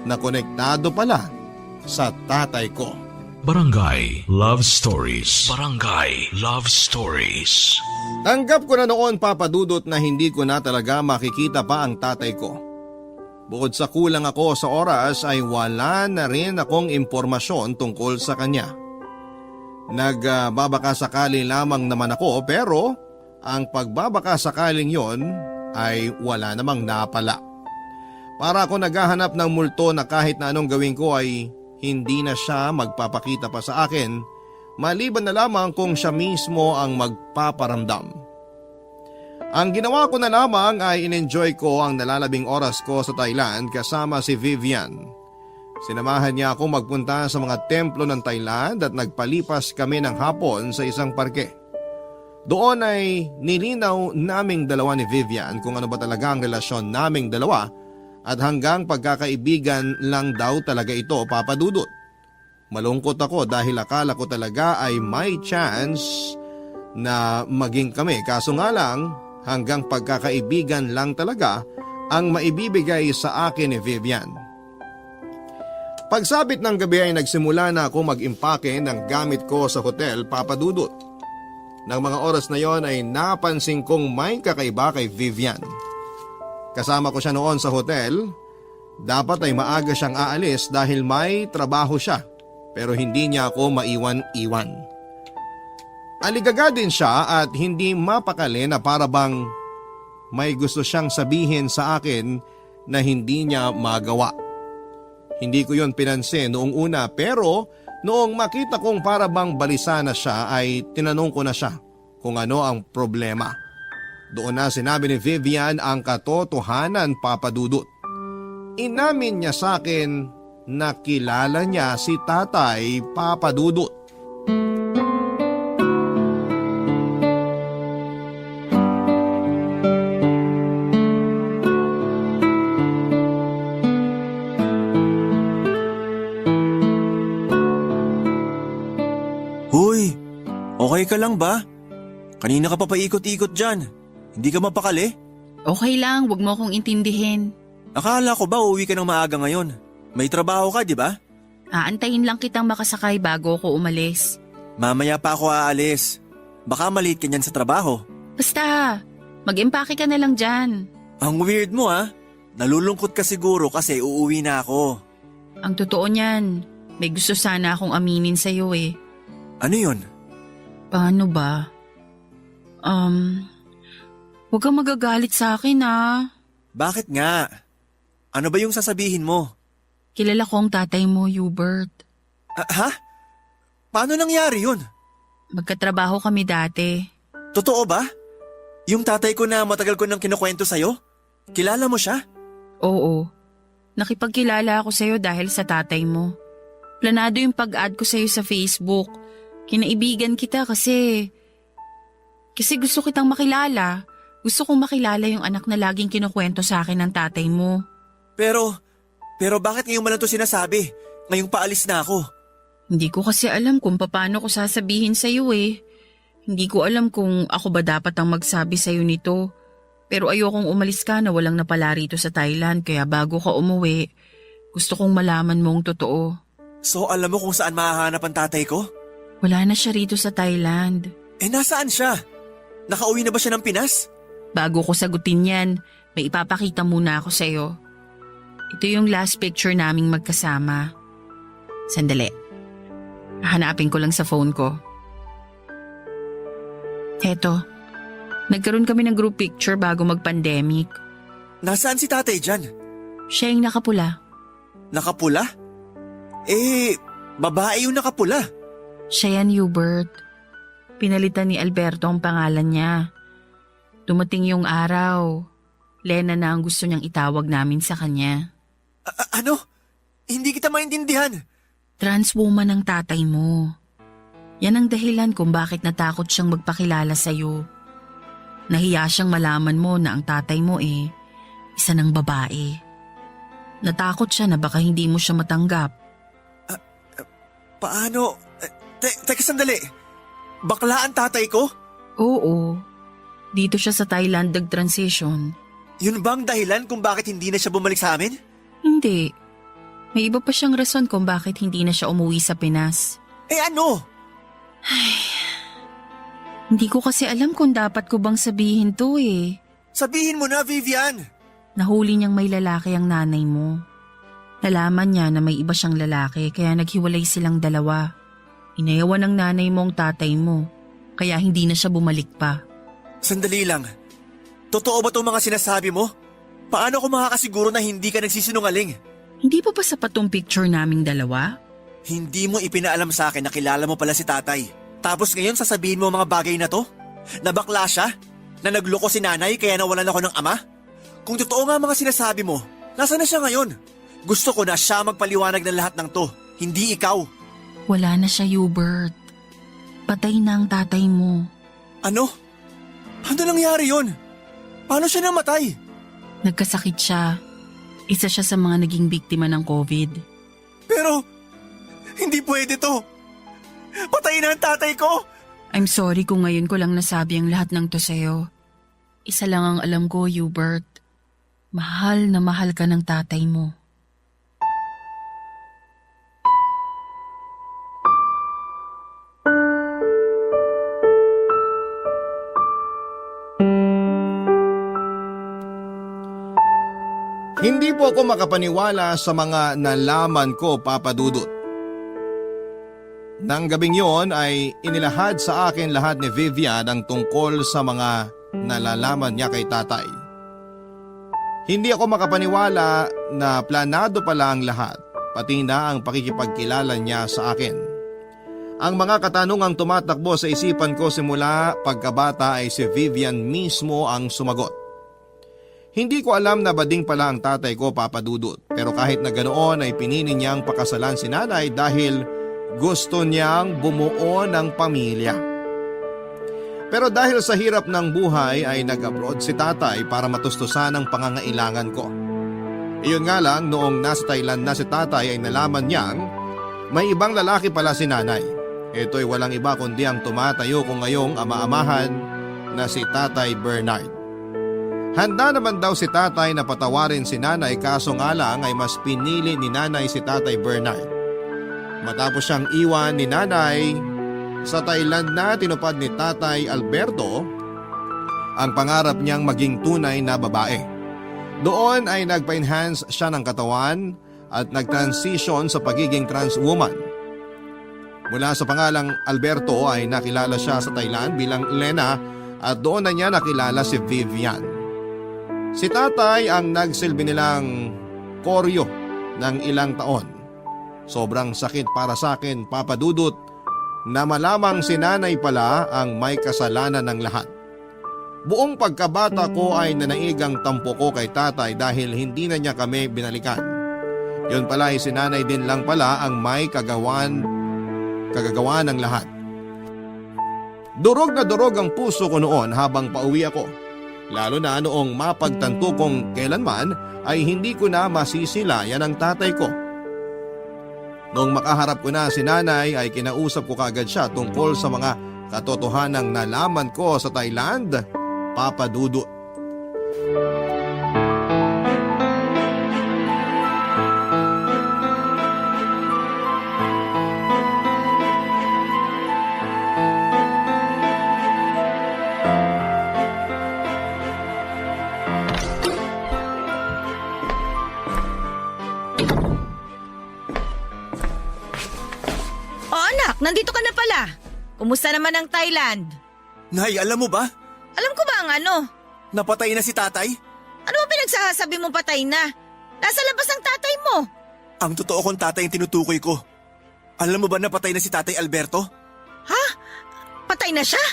na konektado pala sa tatay ko. Barangay Love Stories. Barangay Love Stories. Tanggap ko na noon, Papa Dudut, na hindi ko na talaga makikita pa ang tatay ko. Bukod sa kulang ako sa oras ay wala na rin akong impormasyon tungkol sa kanya. Nagbabakasakali lamang naman ako pero ang pagbabakasakaling yon ay wala namang napala. Para ako naghahanap ng multo na kahit na anong gawin ko ay hindi na siya magpapakita pa sa akin, maliban na lamang kung siya mismo ang magpaparamdam. Ang ginawa ko na lamang ay in-enjoy ko ang nalalabing oras ko sa Thailand kasama si Vivian. Sinamahan niya ako magpunta sa mga templo ng Thailand at nagpalipas kami ng hapon sa isang parke. Doon ay nilinaw naming dalawa ni Vivian kung ano ba talaga ang relasyon naming dalawa at hanggang pagkakaibigan lang daw talaga ito, Papa Dudut. Malungkot ako dahil akala ko talaga ay may chance na maging kami, kaso nga lang hanggang pagkakaibigan lang talaga ang maibibigay sa akin ni Vivian. Pagsapit ng gabi ay nagsimula na ako mag-impake ng gamit ko sa hotel, Papa Dudut. Nang mga oras na yon ay napansin kong may kakaiba kay Vivian. Kasama ko siya noon sa hotel. Dapat ay maaga siyang aalis dahil may trabaho siya, pero hindi niya ako maiwan-iwan. Aligaga din siya at hindi mapakali na para bang may gusto siyang sabihin sa akin na hindi niya magawa. Hindi ko yon pinansin noong una pero noong makita kong para bang balisa na siya ay tinanong ko na siya kung ano ang problema. Doon na sinabi ni Vivian ang katotohanan, Papa Dudut. Inamin niya sa akin na kilala niya si tatay, Papa Dudut. Hoy, okay ka lang ba? Kanina ka pa paikot-ikot dyan. Hindi ka mapakali? Okay lang, wag mo akong intindihin. Akala ko ba uuwi ka ng maaga ngayon? May trabaho ka, di ba? Aantayin lang kitang makasakay bago ako umalis. Mamaya pa ako aalis. Baka maliit ka niyan sa trabaho. Basta, mag-empake ka na lang dyan. Ang weird mo ah. Nalulungkot ka siguro kasi uuwi na ako. Ang totoo niyan, may gusto sana akong aminin sa'yo eh. Ano yun? Paano ba? Huwag kang magagalit sa akin ah. Bakit nga? Ano ba yung sasabihin mo? Kilala ko ang tatay mo, Hubert. Ha? Paano nangyari yun? Magkatrabaho kami dati. Totoo ba? Yung tatay ko na matagal ko nang kinukwento sa'yo? Kilala mo siya? Oo. Nakipagkilala ako sa'yo dahil sa tatay mo. Planado yung pag-add ko sa'yo sa Facebook. Kinaibigan kita kasi gusto kitang makilala. Gusto kong makilala yung anak na laging kinukwento sa akin ng tatay mo. Pero bakit ngayon mo lang ito sinasabi? Ngayong paalis na ako. Hindi ko kasi alam kung paano ko sasabihin sa'yo eh. Hindi ko alam kung ako ba dapat ang magsabi sa'yo nito. Pero ayokong umalis ka na walang napala rito sa Thailand kaya bago ka umuwi, gusto kong malaman mo ang totoo. So alam mo kung saan mahahanap ang tatay ko? Wala na siya rito sa Thailand. Nasaan siya? Nakauwi na ba siya ng Pinas? Bago ko sagutin yan, may ipapakita muna ako sa'yo. Ito yung last picture naming magkasama. Sandali. Hanapin ko lang sa phone ko. Heto. Nagkaroon kami ng group picture bago mag-pandemic. Nasaan si tatay dyan? Siya yung nakapula. Nakapula? Babae yung nakapula. Siya yan, Hubert. Pinalitan ni Alberto ang pangalan niya. Dumating yung araw. Lena na ang gusto niyang itawag namin sa kanya. Ano? Hindi kita maintindihan. Trans woman ang tatay mo. Yan ang dahilan kung bakit natakot siyang magpakilala sa'yo. Nahiya siyang malaman mo na ang tatay mo isa ng babae. Natakot siya na baka hindi mo siya matanggap. Paano? Teka sandali. Bakla ang tatay ko? Oo. Dito siya sa Thailand nag-transition. Yun bang dahilan kung bakit hindi na siya bumalik sa amin? Hindi. May iba pa siyang rason kung bakit hindi na siya umuwi sa Pinas. Eh ano? Hindi ko kasi alam kung dapat ko bang sabihin to eh. Sabihin mo na, Vivian! Nahuli niyang may lalaki ang nanay mo. Nalaman niya na may iba siyang lalaki kaya naghiwalay silang dalawa. Inayawan ng nanay mo ang tatay mo, kaya hindi na siya bumalik pa. Sandali lang. Totoo ba itong mga sinasabi mo? Paano ko makakasiguro na hindi ka nagsisinungaling? Hindi pa ba sapat tong picture naming dalawa? Hindi mo ipinaalam sa akin na kilala mo pala si tatay. Tapos ngayon sasabihin mo ang mga bagay na to? Na bakla siya? Na nagloko si nanay kaya nawalan ako ng ama? Kung totoo nga mga sinasabi mo, nasaan na siya ngayon? Gusto ko na siya magpaliwanag ng lahat ng to, hindi ikaw. Wala na siya, Hubert. Patay na ang tatay mo. Ano? Ano nangyari yun? Paano siya namatay? Nagkasakit siya. Isa siya sa mga naging biktima ng COVID. Pero, hindi pwede to. Patay na ang tatay ko. I'm sorry kung ngayon ko lang nasabi ang lahat ng to sa'yo. Isa lang ang alam ko, Hubert. Mahal na mahal ka ng tatay mo. Hindi po ako makapaniwala sa mga nalaman ko, Papa Dudut. Nang gabing yon ay inilahad sa akin lahat ni Vivian ang tungkol sa mga nalalaman niya kay tatay. Hindi ako makapaniwala na planado pala ang lahat, pati na ang pakikipagkilala niya sa akin. Ang mga katanungang tumatakbo sa isipan ko simula pagkabata ay si Vivian mismo ang sumagot. Hindi ko alam na bading pala ang tatay ko, Papa Dudut, pero kahit na ganoon ay pinili niyang pakasalan si nanay dahil gusto niyang bumuo ng pamilya. Pero dahil sa hirap ng buhay ay nag-abroad si tatay para matustusan ang pangangailangan ko. Iyon nga lang, noong nasa Thailand na si tatay ay nalaman niyang may ibang lalaki pala si nanay. Ito'y walang iba kundi ang tumatayo ko ngayong ama-amahan na si Tatay Bernard. Handa naman daw si tatay na patawarin si nanay kaso nga lang ay mas pinili ni nanay si Tatay Bernard. Matapos siyang iwan ni nanay sa Thailand na tinupad ni Tatay Alberto ang pangarap niyang maging tunay na babae. Doon ay nagpa-enhance siya ng katawan at nag-transition sa pagiging trans woman. Mula sa pangalang Alberto ay nakilala siya sa Thailand bilang Lena at doon na niya nakilala si Vivian. Si tatay ang nagsilbi nilang koryo ng ilang taon. Sobrang sakit para sa akin, Papa Dudut, na malamang si nanay pala ang may kasalanan ng lahat. Buong pagkabata ko ay nanaig ang tampo ko kay tatay dahil hindi na niya kami binalikan. Yun pala ay si nanay din lang pala ang may kagagawan ng lahat. Durog na durog ang puso ko noon habang pauwi ako. Lalo na noong mapagtanto kong kailanman ay hindi ko na masisilayan ang tatay ko. Noong makaharap ko na si nanay ay kinausap ko kaagad siya tungkol sa mga katotohanang nalaman ko sa Thailand, Papa Dudut. Nandito ka na pala. Kumusta naman ang Thailand? Nay, alam mo ba? Alam ko ba ang ano? Napatay na si tatay? Ano ba pinagsasabi mo patay na? Nasa labas ang tatay mo. Ang totoo kong tatay ang tinutukoy ko. Alam mo ba na patay na si Tatay Alberto? Ha? Patay na siya?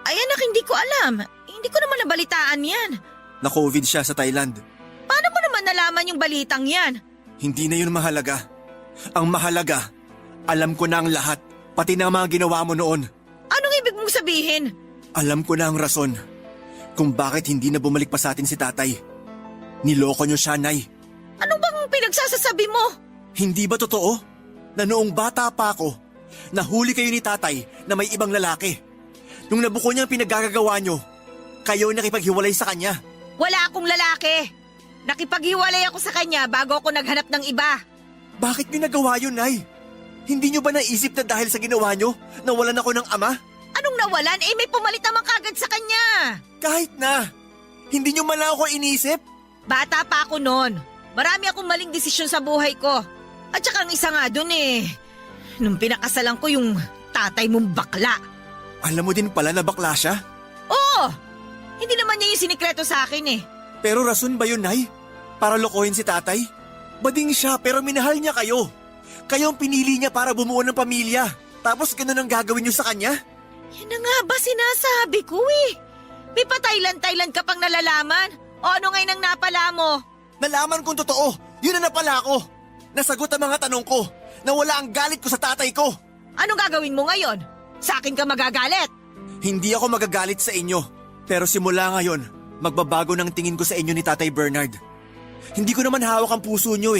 Ay anak, hindi ko alam. Hindi ko naman nabalitaan yan. Na-COVID siya sa Thailand. Paano mo naman nalaman yung balitang yan? Hindi na yun mahalaga. Ang mahalaga, alam ko na ang lahat, pati na ang mga ginawa mo noon. Anong ibig mong sabihin? Alam ko na ang rason kung bakit hindi na bumalik pa sa atin si tatay. Niloko niyo siya, Nay. Ano bang pinagsasasabi mo? Hindi ba totoo na noong bata pa ako, nahuli kayo ni tatay na may ibang lalaki? Nung nabuko niya ang pinaggagawa niyo, kayo nakipaghiwalay sa kanya. Wala akong lalaki. Nakipaghiwalay ako sa kanya bago ako naghanap ng iba. Bakit niyo nagawa yun, Nay? Hindi nyo ba naisip na dahil sa ginawa nyo, nawalan ako ng ama? Anong nawalan? May pumalit naman kagad sa kanya. Kahit na. Hindi nyo man lang ako inisip? Bata pa ako noon. Marami akong maling desisyon sa buhay ko. At saka ang isa nga dun nung pinakasalan ko yung tatay mong bakla. Alam mo din pala na bakla siya? Oo! Hindi naman niya yung sinikreto sa akin Pero rason ba yun, Nay? Para lokohin si tatay? Bading siya pero minahal niya kayo. Kayo ang pinili niya para bumuo ng pamilya. Tapos ganun ang gagawin niyo sa kanya? Yan na nga ba sinasabi ko May pa-Thailand ka pang nalalaman? O ano ngayon ang napala mo? Nalaman kong totoo. Yun na napala ko. Nasagot ang mga tanong ko. Nawala ang galit ko sa tatay ko. Anong gagawin mo ngayon? Sa akin ka magagalit? Hindi ako magagalit sa inyo. Pero simula ngayon, magbabago ng tingin ko sa inyo ni Tatay Bernard. Hindi ko naman hawak ang puso nyo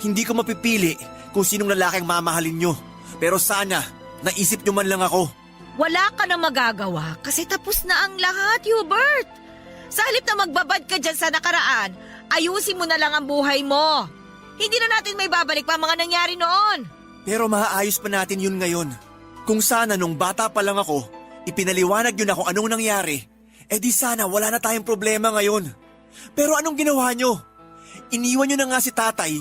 Hindi ko mapipili kung sinong lalaki ang mamahalin nyo. Pero sana, naisip nyo man lang ako. Wala ka na magagawa kasi tapos na ang lahat, Hubert. Sa halip na magbabad ka dyan sa nakaraan, ayusin mo na lang ang buhay mo. Hindi na natin may babalik pa mga nangyari noon. Pero maaayos pa natin yun ngayon. Kung sana nung bata pa lang ako, ipinaliwanag nyo na kung anong nangyari, di sana wala na tayong problema ngayon. Pero anong ginawa nyo? Iniwan nyo na nga si tatay.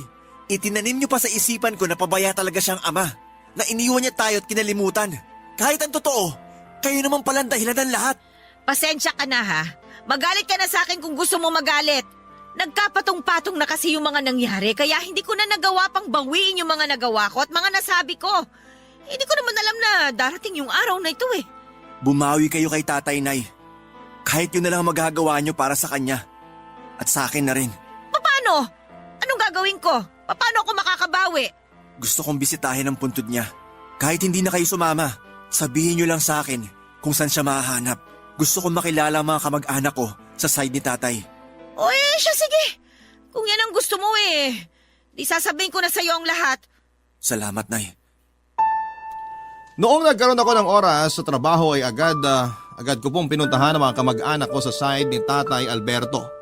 Itinanim nyo pa sa isipan ko na pabaya talaga siyang ama. Na iniwan niya tayo at kinalimutan. Kahit ang totoo, kayo naman pala ang dahilan ng lahat. Pasensya ka na ha. Magalit ka na sa akin kung gusto mo magalit. Nagkapatong-patong na kasi yung mga nangyari kaya hindi ko na nagawa pang bawiin yung mga nagawa ko at mga nasabi ko. Hindi ko naman alam na darating yung araw na ito Bumawi kayo kay tatay, Nay. Kahit yun na lang magagawa nyo para sa kanya. At sa akin na rin. Paano? Anong gagawin ko? Paano ako makakabawi? Gusto kong bisitahin ang puntod niya. Kahit hindi na kayo sumama, sabihin nyo lang sa akin kung saan siya mahahanap. Gusto kong makilala ang mga kamag-anak ko sa side ni tatay. O siya sige. Kung yan ang gusto mo di sasabihin ko na sa'yo ang lahat. Salamat, Nay. Noong nagkaroon ako ng oras sa trabaho ay agad ko pong pinuntahan ang mga kamag-anak ko sa side ni Tatay Alberto.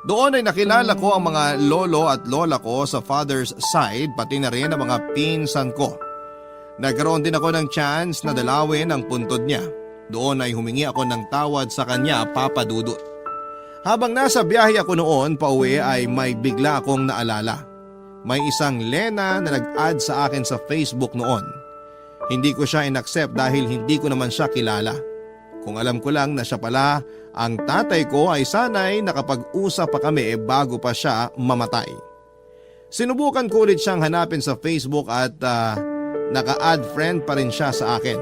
Doon ay nakilala ko ang mga lolo at lola ko sa father's side pati na rin ang mga pinsan ko. Nagkaroon din ako ng chance na dalawin ang puntod niya. Doon ay humingi ako ng tawad sa kanya, Papa Dudut. Habang nasa biyahe ako noon pauwi ay may bigla akong naalala. May isang Lena na nag-add sa akin sa Facebook noon. Hindi ko siya inaccept dahil hindi ko naman siya kilala. Kung alam ko lang na siya pala ang tatay ko ay sanay nakapag-usap pa kami bago pa siya mamatay. Sinubukan ko ulit siyang hanapin sa Facebook at naka-add friend pa rin siya sa akin.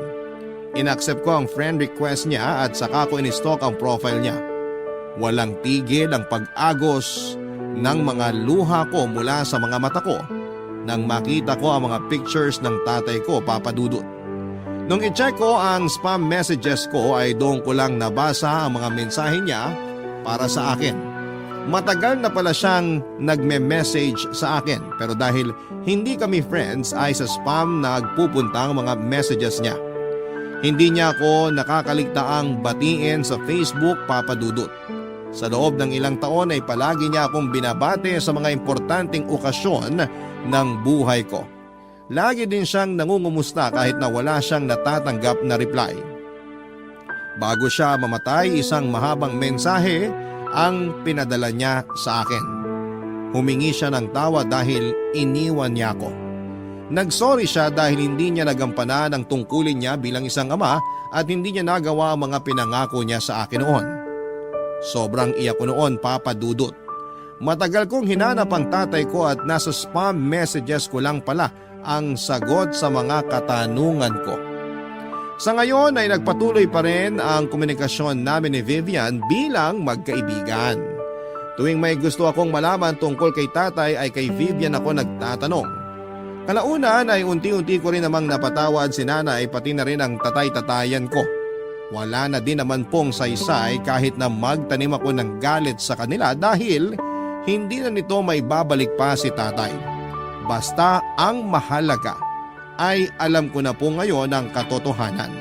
Inaccept ko ang friend request niya at saka ko in-stalk ang profile niya. Walang tigil ang pag-agos ng mga luha ko mula sa mga mata ko nang makita ko ang mga pictures ng tatay ko, Papa Dudut. Nung i-check ko ang spam messages ko ay doon ko lang nabasa ang mga mensahe niya para sa akin. Matagal na pala siyang nagme-message sa akin pero dahil hindi kami friends ay sa spam nagpupunta ang mga messages niya. Hindi niya ako nakakaligtaang batiin sa Facebook, Papa Dudut. Sa loob ng ilang taon ay palagi niya akong binabate sa mga importanteng okasyon ng buhay ko. Lagi din siyang nangungumusta kahit na wala siyang natatanggap na reply. Bago siya mamatay, isang mahabang mensahe ang pinadala niya sa akin. Humingi siya ng tawad dahil iniwan niya ako. Nagsorry siya dahil hindi niya nagampanan ang tungkulin niya bilang isang ama at hindi niya nagawa ang mga pinangako niya sa akin noon. Sobrang iyak ko noon, Papa Dudut. Matagal kong hinanap ang tatay ko at nasa spam messages ko lang pala ang sagot sa mga katanungan ko. Sa ngayon ay nagpatuloy pa rin ang komunikasyon namin ni Vivian bilang magkaibigan. Tuwing may gusto akong malaman tungkol kay tatay ay kay Vivian ako nagtatanong. Kalaunan ay unti-unti ko rin namang napatawad si nanay pati na rin ang tatay-tatayan ko. Wala na din naman pong saysay kahit na magtanim ako ng galit sa kanila dahil hindi na nito may babalik pa si tatay. Basta ang mahalaga ay alam ko na po ngayon ang katotohanan.